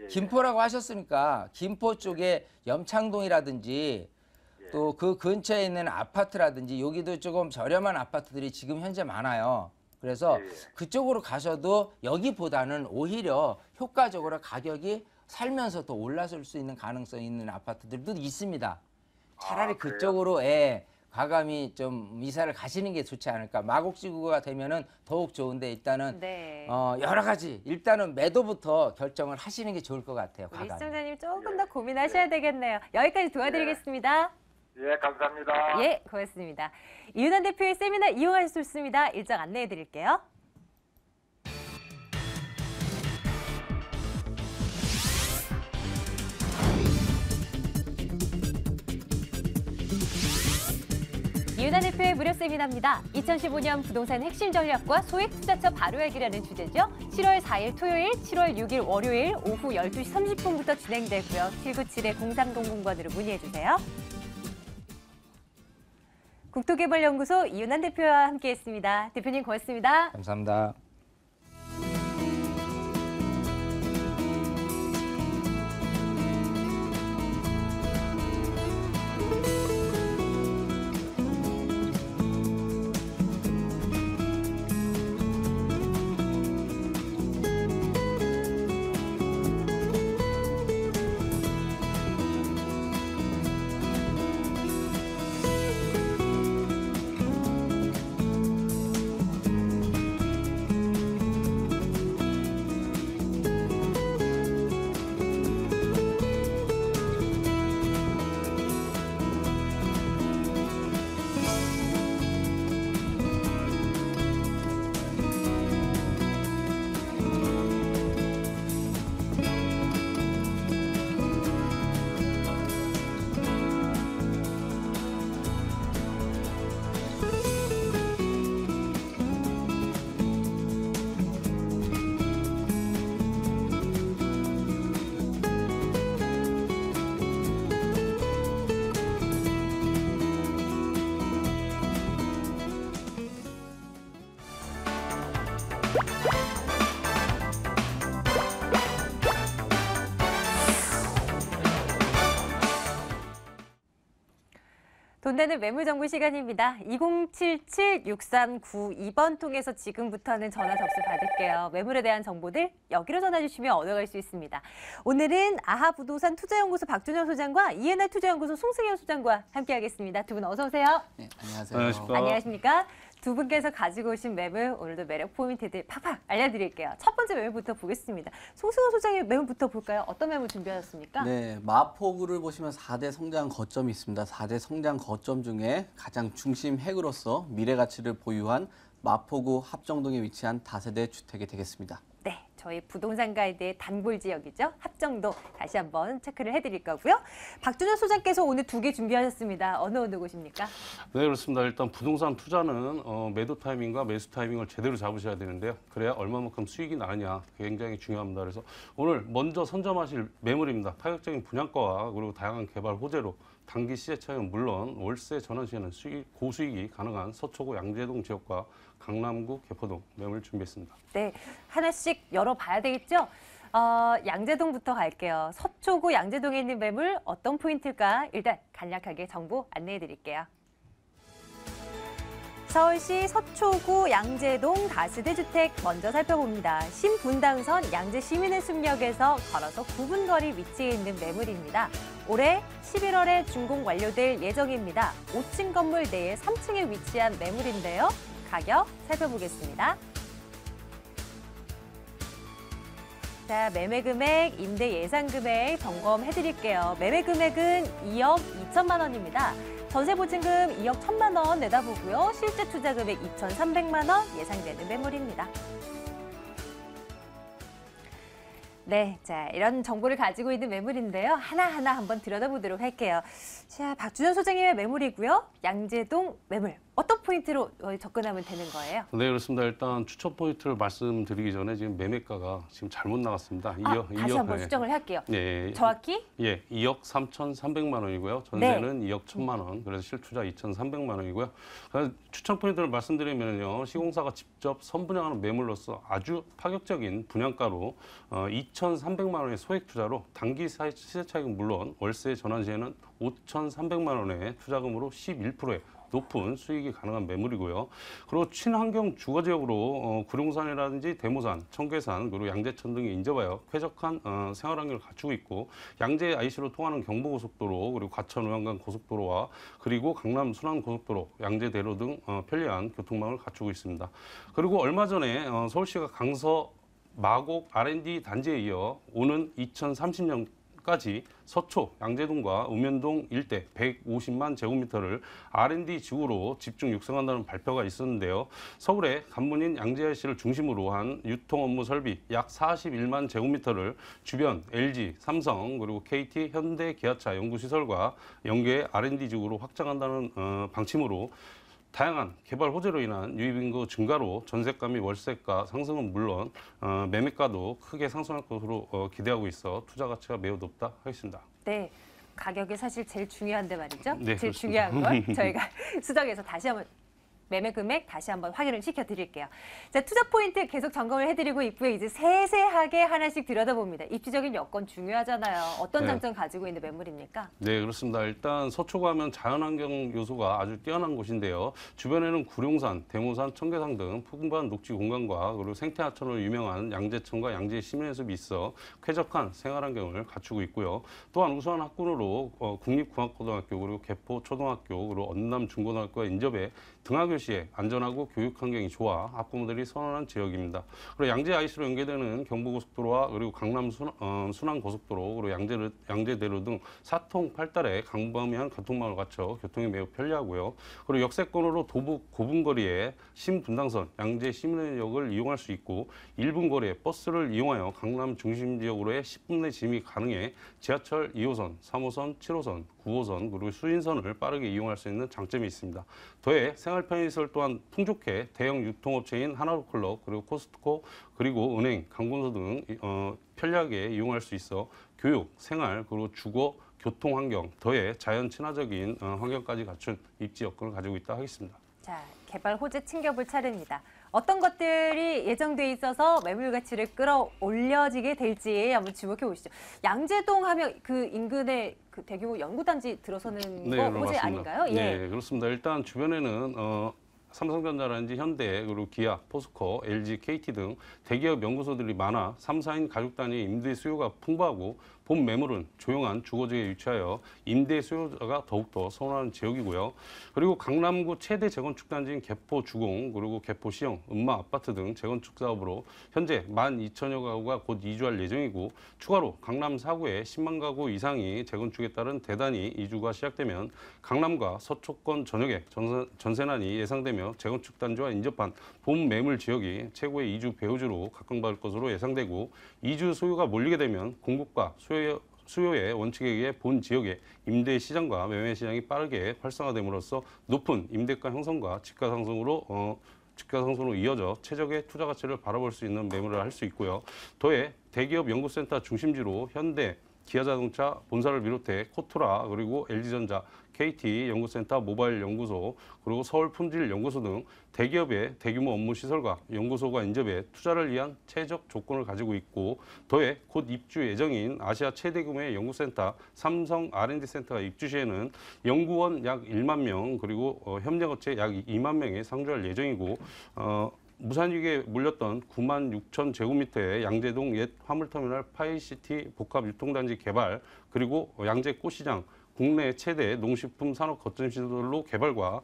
예, 김포라고 하셨으니까 김포 쪽에 염창동이라든지 예. 또 그 근처에 있는 아파트라든지 여기도 조금 저렴한 아파트들이 지금 현재 많아요. 그래서 예. 그쪽으로 가셔도 여기보다는 오히려 효과적으로 가격이 살면서 더 올라설 수 있는 가능성이 있는 아파트들도 있습니다. 차라리 그래요? 그쪽으로 과감히 좀 이사를 가시는 게 좋지 않을까. 마곡지구가 되면은 더욱 좋은데 일단은 네. 여러 가지 일단은 매도부터 결정을 하시는 게 좋을 것 같아요. 우리 과감히. 시청자님 조금 예. 더 고민하셔야 되겠네요. 여기까지 도와드리겠습니다. 예, 감사합니다. 예, 고맙습니다. 이윤환 대표의 세미나 이용하실 수 있습니다. 일정 안내해 드릴게요. 이윤환 대표의 무료 세미나입니다. 2015년 부동산 핵심 전략과 소액 투자처 바로 알기라는 주제죠. 7월 4일 토요일, 7월 6일 월요일 오후 12시 30분부터 진행되고요. 797-0300번으로 문의해 주세요. 국토개발연구소 이윤환 대표와 함께했습니다. 대표님 고맙습니다. 감사합니다. 돈 되는 매물 정보 시간입니다. 2077-6392번 통해서 지금부터는 전화 접수 받을게요. 매물에 대한 정보들 여기로 전화 주시면 얻어갈 수 있습니다. 오늘은 아하부동산 투자연구소 박준영 소장과 이해날 투자연구소 송승현 소장과 함께하겠습니다. 두 분 어서 오세요. 네, 안녕하세요. 안녕하십니까. 안녕하십니까? 두 분께서 가지고 오신 매물 오늘도 매력 포인트들 팍팍 알려드릴게요. 첫 번째 매물부터 보겠습니다. 송승현 소장의 매물부터 볼까요? 어떤 매물 준비하셨습니까? 네, 마포구를 보시면 4대 성장 거점이 있습니다. 4대 성장 거점 중에 가장 중심 핵으로서 미래 가치를 보유한 마포구 합정동에 위치한 다세대 주택이 되겠습니다. 네, 저희 부동산 가이드의 단골 지역이죠. 합정동 다시 한번 체크를 해드릴 거고요. 박준현 소장께서 오늘 두 개 준비하셨습니다. 어느 곳입니까? 네, 그렇습니다. 일단 부동산 투자는 매도 타이밍과 매수 타이밍을 제대로 잡으셔야 되는데요. 그래야 얼마만큼 수익이 나느냐 굉장히 중요합니다. 그래서 오늘 먼저 선점하실 매물입니다. 파격적인 분양가와 그리고 다양한 개발 호재로 단기 시세 차익은 물론 월세 전환 시에는 고수익이 가능한 서초구 양재동 지역과 강남구 개포동 매물 준비했습니다. 네, 하나씩 열어봐야 되겠죠? 양재동부터 갈게요. 서초구 양재동에 있는 매물 어떤 포인트일까? 일단 간략하게 정보 안내해 드릴게요. 서울시 서초구 양재동 다세대 주택 먼저 살펴봅니다. 신분당선 양재시민의 숲역에서 걸어서 9분 거리 위치해 있는 매물입니다. 올해 11월에 준공 완료될 예정입니다. 5층 건물 내에 3층에 위치한 매물인데요. 가격 살펴보겠습니다. 자, 매매 금액, 임대 예상 금액 점검해 드릴게요. 매매 금액은 2억 2천만 원입니다. 전세 보증금 2억 1천만 원 내다보고요. 실제 투자 금액 2,300만 원 예상되는 매물입니다. 네, 자, 이런 정보를 가지고 있는 매물인데요. 하나하나 한번 들여다보도록 할게요. 자, 박준현 소장님의 매물이고요. 양재동 매물. 어떤 포인트로 접근하면 되는 거예요? 네, 그렇습니다. 일단 추천 포인트를 말씀드리기 전에 지금 매매가가 지금 잘못 나갔습니다. 다시 한번 수정을 할게요. 예, 정확히? 예, 2억 3,300만 원이고요. 전세는 2억 1천만 원, 그래서 실투자 2,300만 원이고요. 추천 포인트를 말씀드리면요, 시공사가 직접 선분양하는 매물로서 아주 파격적인 분양가로 2,300만 원의 소액 투자로 단기 시세 차익은 물론 월세 전환 시에는 5,300만 원의 투자금으로 11%의 높은 수익이 가능한 매물이고요. 그리고 친환경 주거 지역으로 구룡산이라든지 대모산, 청계산, 그리고 양재천 등이 인접하여 쾌적한 생활 환경을 갖추고 있고 양재 IC로 통하는 경부고속도로 그리고 과천 의왕간 고속도로와 그리고 강남 순환고속도로, 양재대로 등 편리한 교통망을 갖추고 있습니다. 그리고 얼마 전에 서울시가 강서 마곡 R&D 단지에 이어 오는 2030년까지 서초, 양재동과 읍면동 일대 150만 제곱미터를 R&D 지구로 집중 육성한다는 발표가 있었는데요. 서울의 간문인 양재IC를 중심으로 한 유통 업무 설비 약 41만 제곱미터를 주변 LG, 삼성, 그리고 KT, 현대, 기아차 연구시설과 연계해 R&D 지구로 확장한다는 방침으로 다양한 개발 호재로 인한 유입인구 증가로 전세가 및 월세가 상승은 물론 매매가도 크게 상승할 것으로 기대하고 있어 투자 가치가 매우 높다 하겠습니다. 네, 가격이 사실 제일 중요한데 말이죠. 네, 제일 그렇습니다. 중요한 걸 저희가 수정해서 다시 한번 매매 금액 다시 한번 확인을 시켜드릴게요. 자, 투자 포인트 계속 점검을 해드리고 있고요. 이제 세세하게 하나씩 들여다봅니다. 입지적인 여건 중요하잖아요. 어떤 네. 장점 가지고 있는 매물입니까? 네, 그렇습니다. 일단 서초가 하면 자연환경 요소가 아주 뛰어난 곳인데요. 주변에는 구룡산, 대모산, 청계산 등 풍부한 녹지 공간과 그리고 생태하천으로 유명한 양재천과 양재 시민해수이 있어 쾌적한 생활환경을 갖추고 있고요. 또한 우수한 학군으로 국립궁합고등학교 그리고 개포초등학교 그리고 언남 중고등학교가 인접해 등하교 시에 안전하고 교육 환경이 좋아 학부모들이 선호하는 지역입니다. 그리고 양재 IC로 연계되는 경부고속도로와 그리고 강남 순환고속도로 그리고 양재대로 등 4통 8달의 광범위한 교통망을 갖춰 교통이 매우 편리하고요. 그리고 역세권으로 도북 9분 거리에 신분당선 양재 시민역을 이용할 수 있고 1분 거리에 버스를 이용하여 강남 중심 지역으로의 10분 내 진입이 가능해 지하철 2호선, 3호선, 7호선, 9호선 그리고 수인선을 빠르게 이용할 수 있는 장점이 있습니다. 더해 생활 편의시설 또한 풍족해 대형 유통업체인 하나로클럽 그리고 코스트코 그리고 은행, 강군소 등 편리하게 이용할 수 있어 교육, 생활 그리고 주거, 교통환경 더해 자연 친화적인 환경까지 갖춘 입지 여건을 가지고 있다 하겠습니다. 자, 개발 호재 챙겨볼 차례입니다. 어떤 것들이 예정돼 있어서 매물 가치를 끌어올려지게 될지 한번 주목해 보시죠. 양재동 하면 그 인근에 그 대규모 연구단지 들어서는 거 호재 맞습니다. 아닌가요? 예. 네, 그렇습니다. 일단 주변에는 삼성전자라든지 현대, 그리고 기아, 포스코, LG, KT 등 대기업 연구소들이 많아 3, 4인 가족 단위 임대 수요가 풍부하고 본 매물은 조용한 주거지에 위치하여 임대 수요자가 더욱더 선호하는 지역이고요. 그리고 강남구 최대 재건축 단지인 개포주공, 그리고 개포시형, 음마 아파트 등 재건축 사업으로 현재 12,000여 가구가 곧 이주할 예정이고 추가로 강남 4구에 10만 가구 이상이 재건축에 따른 대단위 이주가 시작되면 강남과 서초권 전역에 전세난이 예상되며 재건축 단지와 인접한 본 매물 지역이 최고의 이주 배후지로 각광받을 것으로 예상되고 이주 소유가 몰리게 되면 공급과 수요의 원칙에 의해 본 지역의 임대 시장과 매매 시장이 빠르게 활성화됨으로써 높은 임대가 형성과 집가 상승으로 이어져 최적의 투자 가치를 바라볼 수 있는 매물을 할 수 있고요. 더해 대기업 연구센터 중심지로 현대, 기아자동차 본사를 비롯해 코트라 그리고 LG전자, KT 연구센터 모바일 연구소 그리고 서울품질연구소 등 대기업의 대규모 업무 시설과 연구소가 인접해 투자를 위한 최적 조건을 가지고 있고 더해 곧 입주 예정인 아시아 최대 규모의 연구센터 삼성 R&D 센터가 입주 시에는 연구원 약 1만 명 그리고 협력업체 약 2만 명이 상주할 예정이고 무산위기에 몰렸던 9만 6천 제곱미터의 양재동 옛 화물터미널 파이시티 복합유통단지 개발 그리고 양재 꽃시장 국내 최대 농식품 산업 거점시설로 개발과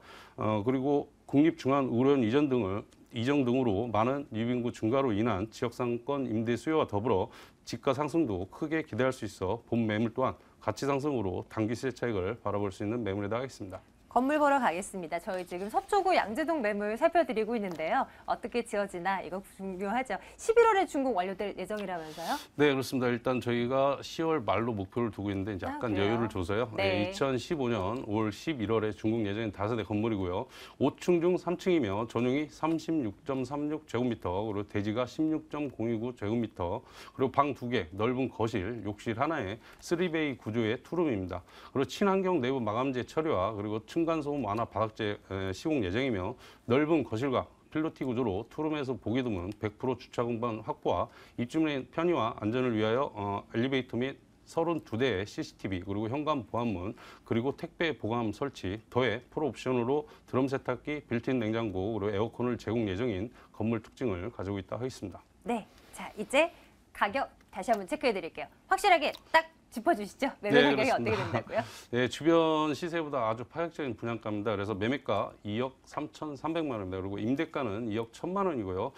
그리고 국립중앙의료원 이전 등으로 많은 유입인구 증가로 인한 지역상권 임대 수요와 더불어 집가 상승도 크게 기대할 수 있어 본 매물 또한 가치 상승으로 단기 시세 차익을 바라볼 수 있는 매물이다 하겠습니다. 건물 보러 가겠습니다. 저희 지금 서초구 양재동 매물 살펴드리고 있는데요. 어떻게 지어지나 이거 중요하죠. 11월에 준공 완료될 예정이라면서요? 네, 그렇습니다. 일단 저희가 10월 말로 목표를 두고 있는데 이제 약간 그래요? 여유를 줘서요. 네. 2015년 5월 11월에 준공 예정인 다세대 건물이고요. 5층 중 3층이며 전용이 36.36 제곱미터, 그리고 대지가 16.029 제곱미터, 그리고 방 2개, 넓은 거실, 욕실 하나에 3베이 구조의 투룸입니다. 그리고 친환경 내부 마감재 처리와 그리고 층간소음 완화 바닥재 시공 예정이며 넓은 거실과 필로티 구조로 투룸에서 보기 드문 100% 주차 공간 확보와 입주민의 편의와 안전을 위하여 엘리베이터 및 32대의 CCTV, 그리고 현관 보안문, 그리고 택배 보관 설치, 더해 풀옵션으로 드럼 세탁기, 빌트인 냉장고, 그리고 에어컨을 제공 예정인 건물 특징을 가지고 있다 하겠습니다. 네, 자 이제 가격 다시 한번 체크해 드릴게요. 확실하게 딱 짚어주시죠. 매매 네, 가격이 그렇습니다. 어떻게 된다고요? 네, 주변 시세보다 아주 파격적인 분양가입니다. 그래서 매매가 2억 3,300만 원입니다. 그리고 임대가는 2억 1,000만 원이고요.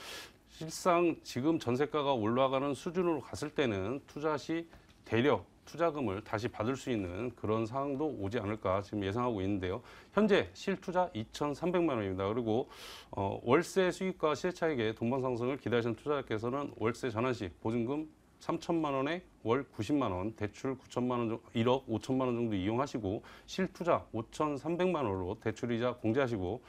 실상 지금 전세가가 올라가는 수준으로 갔을 때는 투자 시 대려 투자금을 다시 받을 수 있는 그런 상황도 오지 않을까 지금 예상하고 있는데요. 현재 실투자 2,300만 원입니다. 그리고 월세 수익과 시세 차익의 동반 상승을 기대하시는 투자자께서는 월세 전환 시 보증금 3천만 원에 월 90만 원, 대출 9천만 원, 1억 5천만 원 정도 이용하시고 실투자 5,300만 원으로 대출이자 공제하시고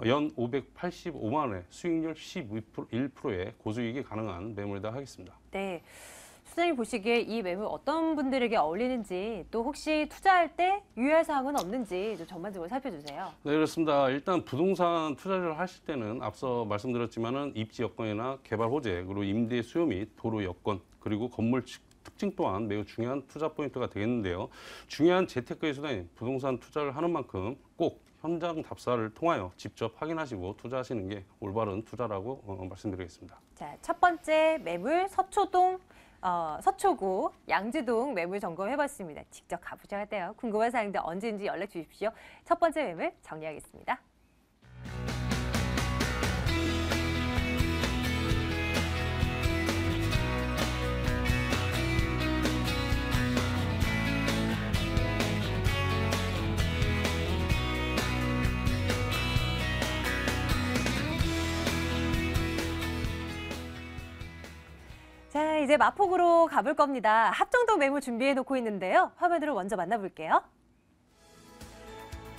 연 585만 원에 수익률 11%의 고수익이 가능한 매물이다 하겠습니다. 네. 수장님 보시기에 이 매물 어떤 분들에게 어울리는지 또 혹시 투자할 때 유의할 사항은 없는지 좀 전반적으로 살펴주세요. 네, 그렇습니다. 일단 부동산 투자를 하실 때는 앞서 말씀드렸지만은 입지 여건이나 개발 호재, 그리고 임대 수요 및 도로 여건, 그리고 건물 특징 또한 매우 중요한 투자 포인트가 되겠는데요. 중요한 재테크의 수단인 부동산 투자를 하는 만큼 꼭 현장 답사를 통하여 직접 확인하시고 투자하시는 게 올바른 투자라고 말씀드리겠습니다. 자, 첫 번째 매물 서초구 양지동 매물 점검해봤습니다. 직접 가보셔야 돼요. 궁금한 사항들 언제든지 연락 주십시오. 첫 번째 매물 정리하겠습니다. 자, 이제 마포구로 가볼 겁니다. 합정동 매물 준비해 놓고 있는데요. 화면으로 먼저 만나볼게요.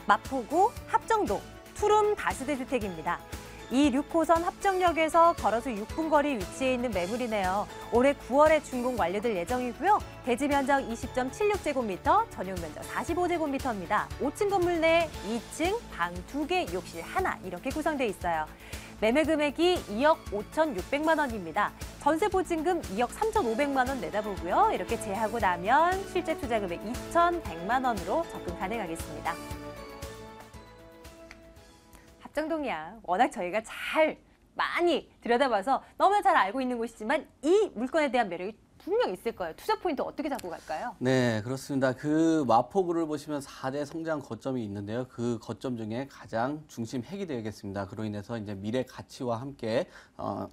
마포구 합정동 투룸 다세대 주택입니다. 이 6호선 합정역에서 걸어서 6분 거리 위치해 있는 매물이네요. 올해 9월에 준공 완료될 예정이고요. 대지 면적 20.76제곱미터, 전용 면적 45제곱미터입니다. 5층 건물 내 2층, 방 2개, 욕실 하나 이렇게 구성되어 있어요. 매매 금액이 2억 5,600만 원입니다. 전세 보증금 2억 3,500만 원 내다보고요. 이렇게 제하고 나면 실제 투자 금액 2,100만 원으로 접근 가능하겠습니다. 합정동이야. 워낙 저희가 많이 들여다봐서 너무나 잘 알고 있는 곳이지만 이 물건에 대한 매력이 분명 있을 거예요. 투자 포인트 어떻게 잡고 갈까요? 네, 그렇습니다. 그 마포구를 보시면 4대 성장 거점이 있는데요. 그 거점 중에 가장 중심 핵이 되겠습니다. 그로 인해서 이제 미래 가치와 함께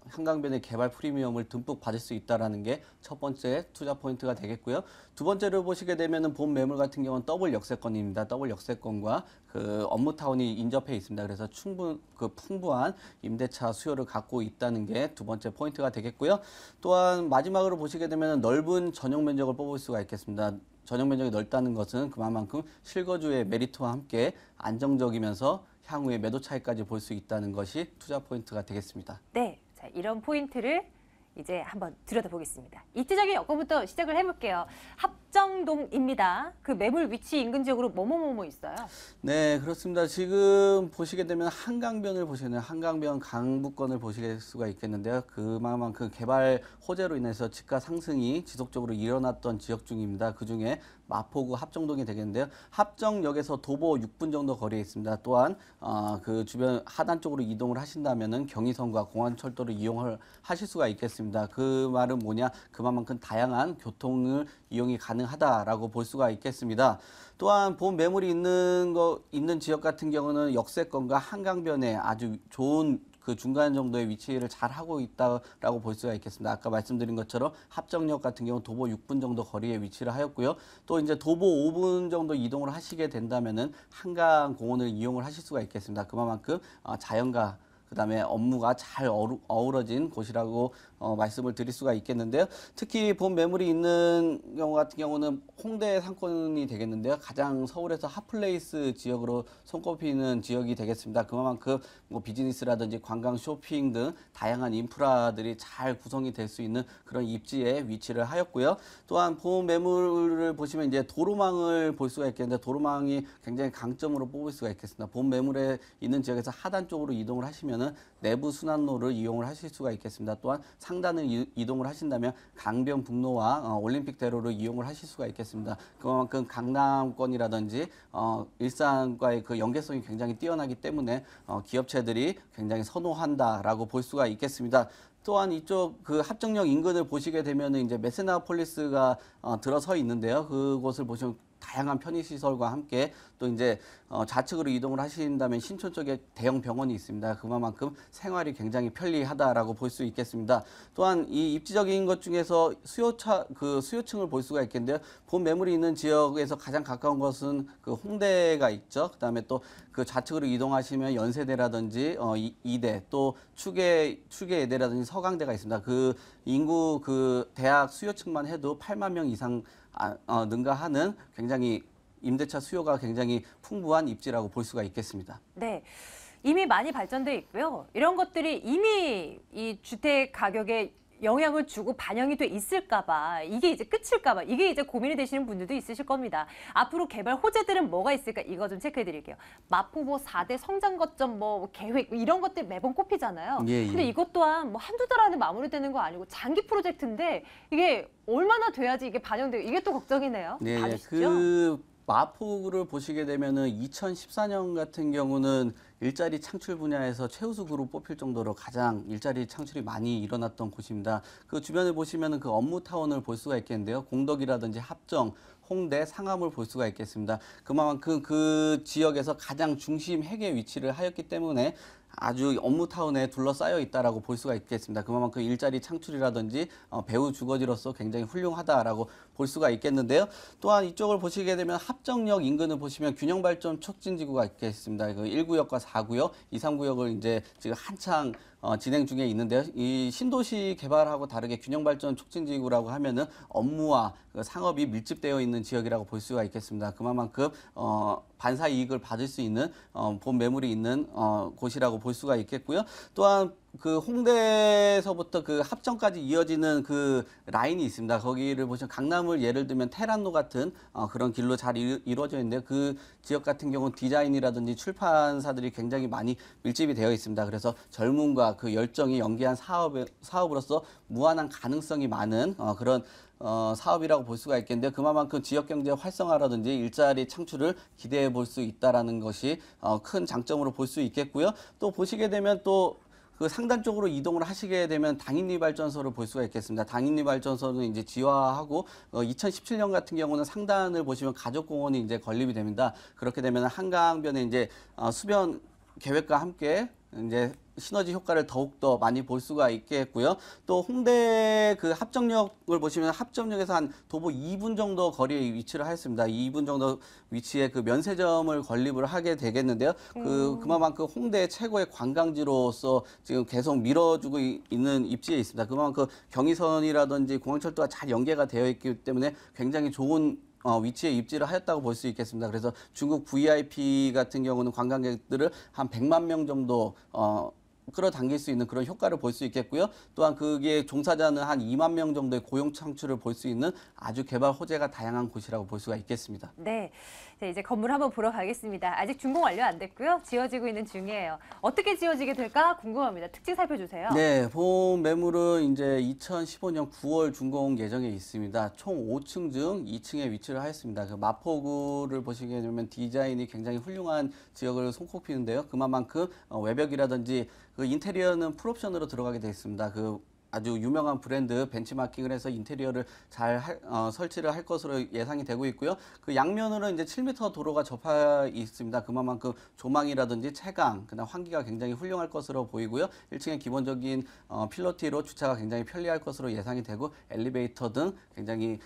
한강변의 개발 프리미엄을 듬뿍 받을 수 있다라는 게 첫 번째 투자 포인트가 되겠고요. 두 번째로 보시게 되면은 본 매물 같은 경우는 더블 역세권입니다. 더블 역세권과 그 업무타운이 인접해 있습니다. 그래서 풍부한 임대차 수요를 갖고 있다는 게 두 번째 포인트가 되겠고요. 또한 마지막으로 보시게 되면 넓은 전용 면적을 뽑을 수가 있겠습니다. 전용 면적이 넓다는 것은 그만큼 실거주의 메리트와 함께 안정적이면서 향후에 매도 차익까지 볼 수 있다는 것이 투자 포인트가 되겠습니다. 네, 자, 이런 포인트를 이제 한번 들여다보겠습니다. 입지적인 여건부터 시작을 해볼게요. 합정동입니다. 그 매물 위치 인근 지역으로 뭐뭐 있어요? 네, 그렇습니다. 지금 보시게 되면 한강변을 보시는 한강변 강북권을 보실 수가 있겠는데요. 그만큼 개발 호재로 인해서 집가 상승이 지속적으로 일어났던 지역 중입니다. 그중에 마포구 합정동이 되겠는데요. 합정역에서 도보 6분 정도 거리에 있습니다. 또한 그 주변 하단 쪽으로 이동을 하신다면은 경의선과 공안철도를 이용을 하실 수가 있겠습니다. 그 말은 뭐냐? 그만큼 다양한 교통을 이용이 가능하다라고 볼 수가 있겠습니다. 또한 본 매물이 있는 지역 같은 경우는 역세권과 한강변에 아주 좋은 그 중간 정도의 위치를 잘 하고 있다라고 볼 수가 있겠습니다. 아까 말씀드린 것처럼 합정역 같은 경우 도보 6분 정도 거리에 위치를 하였고요. 또 이제 도보 5분 정도 이동을 하시게 된다면은 한강 공원을 이용을 하실 수가 있겠습니다. 그만큼 자연과 그다음에 업무가 잘 어우러진 곳이라고 말씀을 드릴 수가 있겠는데요. 특히 본 매물이 있는 경우 같은 경우는 홍대 상권이 되겠는데요. 가장 서울에서 핫플레이스 지역으로 손꼽히는 지역이 되겠습니다. 그만큼 뭐 비즈니스라든지 관광, 쇼핑 등 다양한 인프라들이 잘 구성이 될 수 있는 그런 입지에 위치를 하였고요. 또한 본 매물을 보시면 이제 도로망을 볼 수가 있겠는데 도로망이 굉장히 강점으로 뽑을 수가 있겠습니다. 본 매물에 있는 지역에서 하단 쪽으로 이동을 하시면은 내부 순환로를 이용을 하실 수가 있겠습니다. 또한 상단을 이동을 하신다면 강변북로와 올림픽대로를 이용을 하실 수가 있겠습니다. 그만큼 강남권이라든지 일산과의 그 연계성이 굉장히 뛰어나기 때문에 기업체들이 굉장히 선호한다라고 볼 수가 있겠습니다. 또한 이쪽 그 합정역 인근을 보시게 되면은 이제 메세나폴리스가 들어서 있는데요. 그곳을 보시면 다양한 편의시설과 함께 또 이제 좌측으로 이동을 하신다면 신촌 쪽에 대형 병원이 있습니다. 그만큼 생활이 굉장히 편리하다라고 볼 수 있겠습니다. 또한 이 입지적인 것 중에서 수요층을 볼 수가 있겠는데요. 본 매물이 있는 지역에서 가장 가까운 것은 그 홍대가 있죠. 그다음에 또 그 좌측으로 이동하시면 연세대라든지 이대 또 추계예대라든지 서강대가 있습니다. 그 인구 그 대학 수요층만 해도 8만 명 이상 능가하는 굉장히 임대차 수요가 굉장히 풍부한 입지라고 볼 수가 있겠습니다. 네. 이미 많이 발전돼 있고요. 이런 것들이 이미 이 주택 가격에 영향을 주고 반영이 돼 있을까 봐, 이게 이제 끝일까 봐, 이게 이제 고민이 되시는 분들도 있으실 겁니다. 앞으로 개발 호재들은 뭐가 있을까, 이거 좀 체크해 드릴게요. 마포 4대 성장 거점 계획 이런 것들 매번 꼽히잖아요. 예. 근데 이것 또한 한두 달 안에 마무리되는 거 아니고 장기 프로젝트인데 이게 얼마나 돼야지 이게 반영되고, 이게 또 걱정이네요. 네, 봐주시죠. 그 마포구를 보시게 되면은 2014년 같은 경우는 일자리 창출 분야에서 최우수 그룹 뽑힐 정도로 가장 일자리 창출이 많이 일어났던 곳입니다. 그 주변을 보시면은 그 업무타운을 볼 수가 있겠는데요. 공덕이라든지 합정, 홍대, 상암을 볼 수가 있겠습니다. 그만큼 그 지역에서 가장 중심 핵에 위치를 하였기 때문에 아주 업무타운에 둘러싸여 있다라고 볼 수가 있겠습니다. 그만큼 일자리 창출이라든지 배후 주거지로서 굉장히 훌륭하다라고 볼 수가 있겠는데요. 또한 이쪽을 보시게 되면 합정역 인근을 보시면 균형발전 촉진지구가 있겠습니다. 그 1구역과 4구역, 2, 3구역을 이제 지금 한창 진행 중에 있는데요. 이 신도시 개발하고 다르게 균형발전 촉진지구라고 하면은 업무와 상업이 밀집되어 있는 지역이라고 볼 수가 있겠습니다. 그만큼 반사 이익을 받을 수 있는 본 매물이 있는 곳이라고 볼 수가 있겠고요. 또한 그 홍대에서부터 그 합정까지 이어지는 그 라인이 있습니다. 거기를 보시면 강남을 예를 들면 테란로 같은 그런 길로 잘 이루어져 있는데요. 그 지역 같은 경우는 디자인이라든지 출판사들이 굉장히 많이 밀집이 되어 있습니다. 그래서 젊음과 그 열정이 연계한 사업으로서 무한한 가능성이 많은 그런 사업이라고 볼 수가 있겠는데요. 그만큼 지역 경제 활성화라든지 일자리 창출을 기대해 볼 수 있다라는 것이 큰 장점으로 볼 수 있겠고요. 또 보시게 되면 또 그 상단 쪽으로 이동을 하시게 되면 당인리 발전소를 볼 수가 있겠습니다. 당인리 발전소는 이제 지화하고 2017년 같은 경우는 상단을 보시면 가족공원이 이제 건립이 됩니다. 그렇게 되면 한강변에 이제 수변 계획과 함께 이제 시너지 효과를 더욱더 많이 볼 수가 있겠고요. 또 홍대 그 합정역을 보시면 합정역에서 한 도보 2분 정도 거리에 위치를 하였습니다. 2분 정도 위치에 그 면세점을 건립을 하게 되겠는데요. 그만큼 홍대 최고의 관광지로서 지금 계속 밀어주고 있는 입지에 있습니다. 그만큼 경의선이라든지 공항철도가 잘 연계가 되어 있기 때문에 굉장히 좋은 위치에 입지를 하였다고 볼 수 있겠습니다. 그래서 중국 VIP 같은 경우는 관광객들을 한 100만 명 정도 끌어당길 수 있는 그런 효과를 볼 수 있겠고요. 또한 그게 종사자는 한 2만 명 정도의 고용 창출을 볼 수 있는 아주 개발 호재가 다양한 곳이라고 볼 수가 있겠습니다. 네. 자, 이제 건물 한번 보러 가겠습니다. 아직 준공 완료 안 됐고요. 지어지고 있는 중이에요. 어떻게 지어지게 될까 궁금합니다. 특징 살펴주세요. 네, 본 매물은 이제 2015년 9월 준공 예정에 있습니다. 총 5층 중 2층에 위치를 하였습니다. 그 마포구를 보시게 되면 디자인이 굉장히 훌륭한 지역을 손꼽히는데요. 그만큼 외벽이라든지 그 인테리어는 풀옵션으로 들어가게 되어 있습니다. 그 아주 유명한 브랜드 벤치마킹을 해서 인테리어를 잘 설치를 할 것으로 예상이 되고 있고요. 그 양면으로 이제 7m 도로가 접해 있습니다. 그만큼 조망이라든지 채광, 그다음 환기가 굉장히 훌륭할 것으로 보이고요. 1층에 기본적인 필로티로 주차가 굉장히 편리할 것으로 예상이 되고 엘리베이터 등 굉장히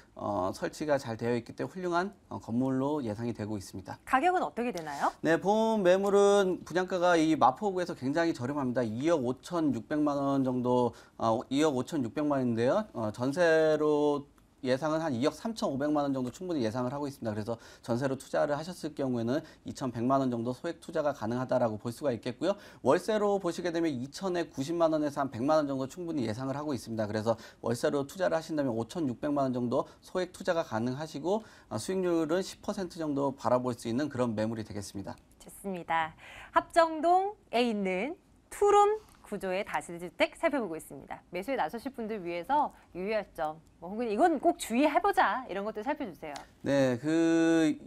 설치가 잘 되어 있기 때문에 훌륭한 건물로 예상이 되고 있습니다. 가격은 어떻게 되나요? 네, 본 매물은 분양가가 이 마포구에서 굉장히 저렴합니다. 2억 5,600만 원 정도, 2억 5,600만 원인데요. 전세로 예상은 한 2억 3,500만 원 정도 충분히 예상을 하고 있습니다. 그래서 전세로 투자를 하셨을 경우에는 2,100만 원 정도 소액 투자가 가능하다라고 볼 수가 있겠고요. 월세로 보시게 되면 2,000에 90만 원에서 한 100만 원 정도 충분히 예상을 하고 있습니다. 그래서 월세로 투자를 하신다면 5,600만 원 정도 소액 투자가 가능하시고 수익률은 10% 정도 바라볼 수 있는 그런 매물이 되겠습니다. 좋습니다. 합정동에 있는 투룸 구조의 다세대주택 살펴보고 있습니다. 매수에 나서실 분들 위해서 유의할 점, 뭐 혹은 이건 꼭 주의해보자 이런 것들 살펴주세요. 네,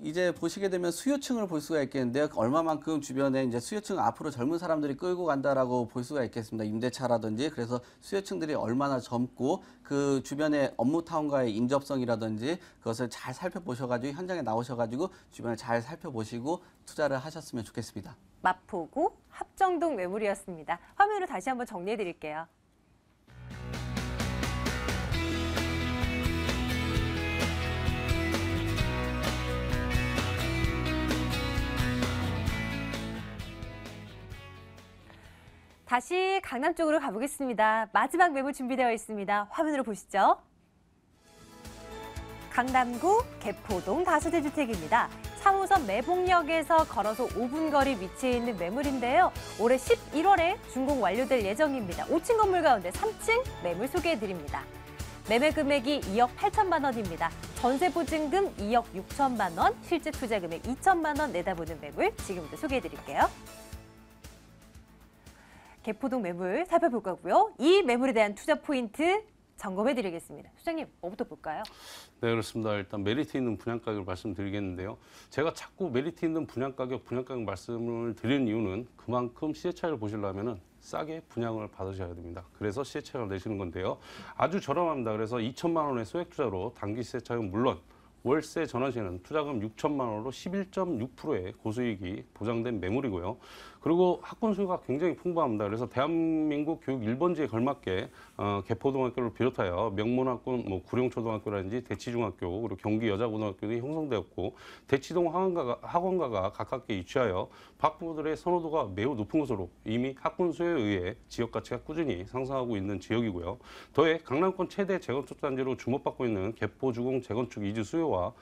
이제 보시게 되면 수요층을 볼 수가 있겠는데요. 얼마만큼 주변에 이제 수요층 앞으로 젊은 사람들이 끌고 간다라고 볼 수가 있겠습니다. 임대차라든지. 그래서 수요층들이 얼마나 젊고 그 주변의 업무타운과의 인접성이라든지 그것을 잘 살펴보셔가지고 현장에 나오셔가지고 주변을 잘 살펴보시고 투자를 하셨으면 좋겠습니다. 마포구 합정동 매물이었습니다. 화면으로 다시 한번 정리해 드릴게요. 다시 강남 쪽으로 가보겠습니다. 마지막 매물 준비되어 있습니다. 화면으로 보시죠. 강남구 개포동 다세대 주택입니다. 3호선 매봉역에서 걸어서 5분 거리 위치해 있는 매물인데요. 올해 11월에 준공 완료될 예정입니다. 5층 건물 가운데 3층 매물 소개해드립니다. 매매 금액이 2억 8천만 원입니다. 전세 보증금 2억 6천만 원, 실제 투자 금액 2천만 원 내다보는 매물 지금부터 소개해드릴게요. 개포동 매물 살펴볼 거고요. 이 매물에 대한 투자 포인트 점검해드리겠습니다. 소장님, 뭐부터 볼까요? 네, 그렇습니다. 일단 메리트 있는 분양가격을 말씀드리겠는데요. 제가 자꾸 메리트 있는 분양가격 말씀을 드리는 이유는 그만큼 시세차익을 보시려면 싸게 분양을 받으셔야 됩니다. 그래서 시세차익을 내시는 건데요. 아주 저렴합니다. 그래서 2천만 원의 소액 투자로 단기 시세차익은 물론 월세 전환 시에는 투자금 6천만 원으로 11.6%의 고수익이 보장된 매물이고요. 그리고 학군 수요가 굉장히 풍부합니다. 그래서 대한민국 교육 1번지에 걸맞게 개포동학교를 비롯하여 명문학군, 구룡초등학교라든지 대치중학교, 그리고 경기 여자고등학교도 형성되었고 대치동 학원가가 가깝게 위치하여 학부모들의 선호도가 매우 높은 곳으로 이미 학군 수요에 의해 지역 가치가 꾸준히 상승하고 있는 지역이고요. 더해 강남권 최대 재건축 단지로 주목받고 있는 개포주공 재건축 이주 수요와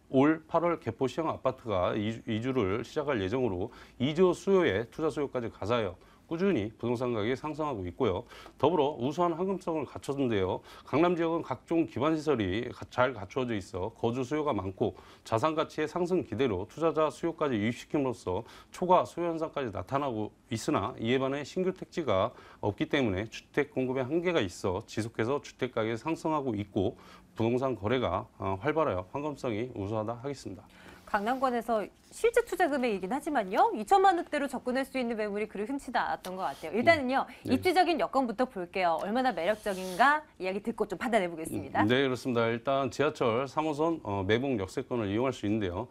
올 8월 개포 시형 아파트가 이주를 시작할 예정으로 이주 수요에 투자 수요까지 가사하여 꾸준히 부동산 가격이 상승하고 있고요. 더불어 우수한 황금성을 갖췄는데요. 강남 지역은 각종 기반 시설이 잘 갖추어져 있어 거주 수요가 많고 자산 가치의 상승 기대로 투자자 수요까지 유입시킴으로써 초과 수요 현상까지 나타나고 있으나 이에 반해 신규 택지가 없기 때문에 주택 공급에 한계가 있어 지속해서 주택 가격이 상승하고 있고 부동산 거래가 활발하여 황금성이 우수하다 하겠습니다. 강남권에서 실제 투자 금액이긴 하지만요. 2천만 원대로 접근할 수 있는 매물이 그리 흔치도 않았던 것 같아요. 일단은요. 네. 입지적인 여건부터 볼게요. 얼마나 매력적인가 이야기 듣고 좀 판단해 보겠습니다. 네, 그렇습니다. 일단 지하철 3호선 매봉 역세권을 이용할 수 있는데요.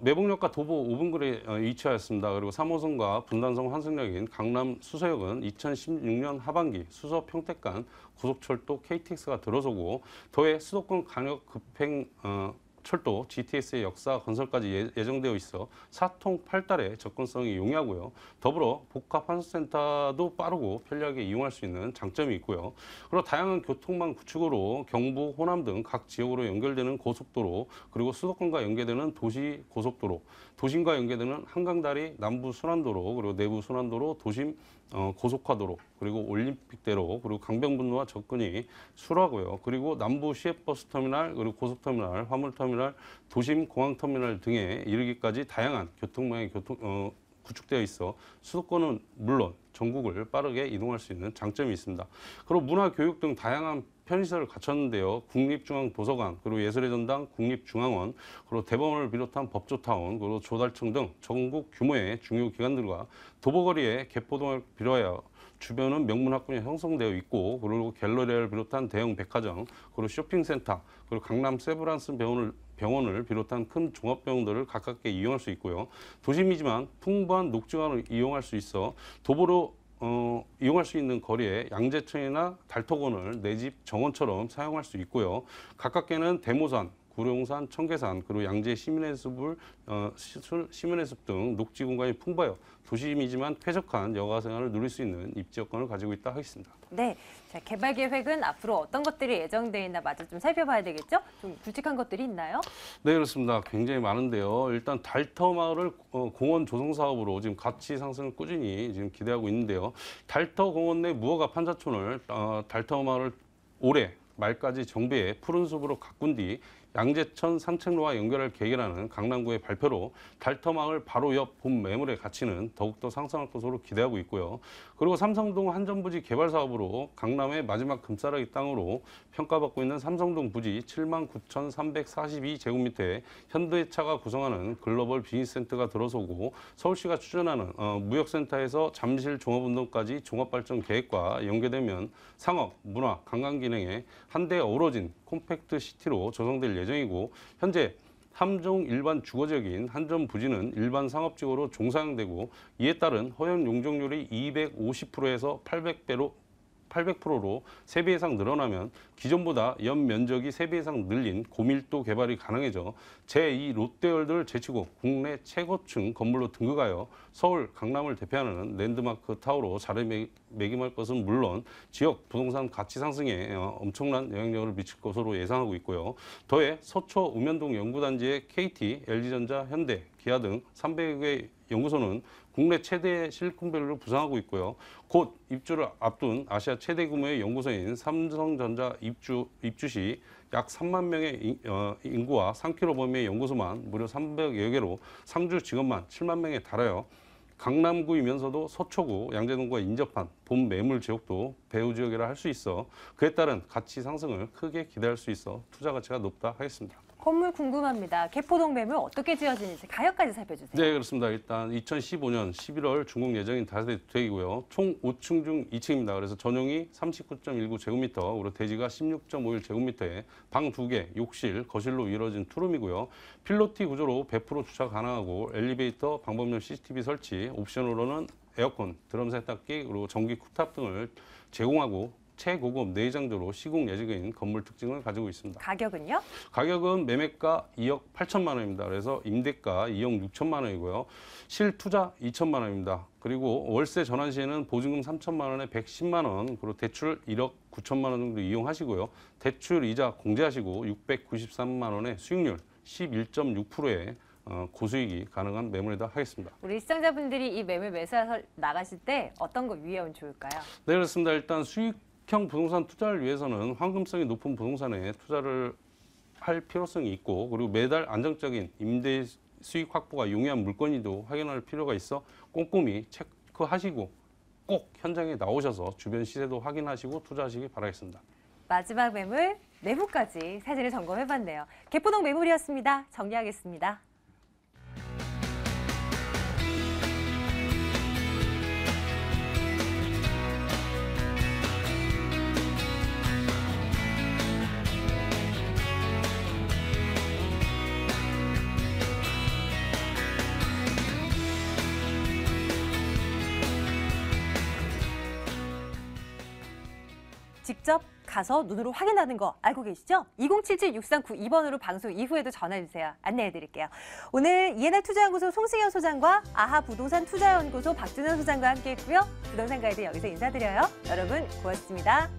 매봉역과 도보 5분 거리에 위치하였습니다. 그리고 3호선과 분단성 환승역인 강남 수서역은 2016년 하반기 수서 평택간 고속철도 KTX가 들어서고 더해 수도권 강력 급행 철도 GTS의 역사 건설까지 예정되어 있어 4통 8달의 접근성이 용이하고요. 더불어 복합 환승센터도 빠르고 편리하게 이용할 수 있는 장점이 있고요. 그리고 다양한 교통망 구축으로 경부, 호남 등 각 지역으로 연결되는 고속도로, 그리고 수도권과 연계되는 도시 고속도로, 도심과 연계되는 한강다리, 남부 순환도로, 그리고 내부 순환도로, 도심 고속화도로, 그리고 올림픽대로, 그리고 강변북로와 접근이 수월하고요. 그리고 남부 시외버스터미널, 그리고 고속터미널, 화물터미널, 도심 공항터미널 등에 이르기까지 다양한 교통망이 구축되어 있어 수도권은 물론 전국을 빠르게 이동할 수 있는 장점이 있습니다. 그리고 문화, 교육 등 다양한 편의시설을 갖췄는데요. 국립중앙도서관, 그리고 예술의 전당, 국립중앙원, 그리고 대법원을 비롯한 법조타운, 그리고 조달청 등 전국 규모의 중요 기관들과 도보거리에 개포동을 비롯하여 주변은 명문학군이 형성되어 있고, 그리고 갤러리아를 비롯한 대형 백화점, 그리고 쇼핑센터, 그리고 강남 세브란스 병원을 비롯한 큰 종합병원들을 가깝게 이용할 수 있고요. 도심이지만 풍부한 녹지관을 이용할 수 있어 도보로 이용할 수 있는 거리에 양재천이나 달터곤을 내 집 정원처럼 사용할 수 있고요. 가깝게는 대모산, 구룡산, 청계산, 그리고 양재 시민해숲 등 녹지 공간이 풍부하여 도심이지만 쾌적한 여가 생활을 누릴 수 있는 입지 여건을 가지고 있다 하겠습니다. 네, 자, 개발 계획은 앞으로 어떤 것들이 예정돼 있나 마저 좀 살펴봐야 되겠죠? 좀 굵직한 것들이 있나요? 네, 그렇습니다. 굉장히 많은데요. 일단 달터마을 공원 조성 사업으로 지금 가치 상승을 꾸준히 지금 기대하고 있는데요. 달터 공원 내 무허가 판자촌을 달터마을을 올해 말까지 정비해 푸른 숲으로 가꾼 뒤 양재천 산책로와 연결할 계획이라는 강남구의 발표로 달터마을 바로 옆 본 매물의 가치는 더욱더 상승할 것으로 기대하고 있고요. 그리고 삼성동 한전부지 개발 사업으로 강남의 마지막 금싸라기 땅으로 평가받고 있는 삼성동 부지 79,342제곱미터에 현대차가 구성하는 글로벌 비즈니스센터가 들어서고 서울시가 추진하는 무역센터에서 잠실 종합운동까지 종합발전 계획과 연계되면 상업, 문화, 관광 기능에 한데 어우러진 콤팩트 시티로 조성될 예정이고 현재 함정 일반 주거지역인 한전 부지는 일반 상업지구로 종사용되고 이에 따른 허용 용적률이 250%에서 800%로 3배 이상 늘어나면 기존보다 연 면적이 3배 이상 늘린 고밀도 개발이 가능해져 제2 롯데월드를 제치고 국내 최고층 건물로 등극하여 서울, 강남을 대표하는 랜드마크 타워로 자리매김할 것은 물론 지역 부동산 가치 상승에 엄청난 영향력을 미칠 것으로 예상하고 있고요. 더해 서초 읍면동 연구단지의 KT, LG전자, 현대, 기아 등 300여 개의 연구소는 국내 최대의 실리콘밸리로 부상하고 있고요. 곧 입주를 앞둔 아시아 최대 규모의 연구소인 삼성전자 입주 시 약 3만 명의 인구와 3km 범위의 연구소만 무려 300여 개로 상주 직원만 7만 명에 달하여 강남구이면서도 서초구, 양재동과 인접한 본 매물 지역도 배후 지역이라 할 수 있어 그에 따른 가치 상승을 크게 기대할 수 있어 투자 가치가 높다 하겠습니다. 건물 궁금합니다. 개포동 매물 어떻게 지어지는지 가격까지 살펴주세요. 네, 그렇습니다. 일단 2015년 11월 준공 예정인 다세대 주택이고요. 총 5층 중 2층입니다. 그래서 전용이 39.19제곱미터, 그리고 대지가 16.51제곱미터에 방 2개, 욕실, 거실로 이루어진 투룸이고요. 필로티 구조로 100% 주차 가능하고 엘리베이터, 방범용 CCTV 설치, 옵션으로는 에어컨, 드럼 세탁기, 그리고 전기 쿡탑 등을 제공하고 최고급 내장조로 시공 예정인 건물 특징을 가지고 있습니다. 가격은요? 가격은 매매가 2억 8천만 원입니다. 그래서 임대가 2억 6천만 원이고요. 실투자 2천만 원입니다. 그리고 월세 전환 시에는 보증금 3천만 원에 110만 원, 그리고 대출 1억 9천만 원 정도 이용하시고요. 대출 이자 공제하시고 693만 원의 수익률 11.6%의 고수익이 가능한 매물이다 하겠습니다. 우리 시청자분들이 이 매물 매수해서 나가실 때 어떤 거 유의하면 좋을까요? 네, 그렇습니다. 일단 수익형 부동산 투자를 위해서는 황금성이 높은 부동산에 투자를 할 필요성이 있고, 그리고 매달 안정적인 임대 수익 확보가 용이한 물건이도 확인할 필요가 있어 꼼꼼히 체크하시고 꼭 현장에 나오셔서 주변 시세도 확인하시고 투자하시기 바라겠습니다. 마지막 매물, 내부까지 사진을 점검해봤네요. 개포동 매물이었습니다. 정리하겠습니다. 직접 가서 눈으로 확인하는 거 알고 계시죠? 2077-6392번으로 방송 이후에도 전화주세요. 안내해드릴게요. 오늘 이해나 투자연구소 송승현 소장과 아하 부동산 투자연구소 박준현 소장과 함께했고요. 부동산 가이드 여기서 인사드려요. 여러분 고맙습니다.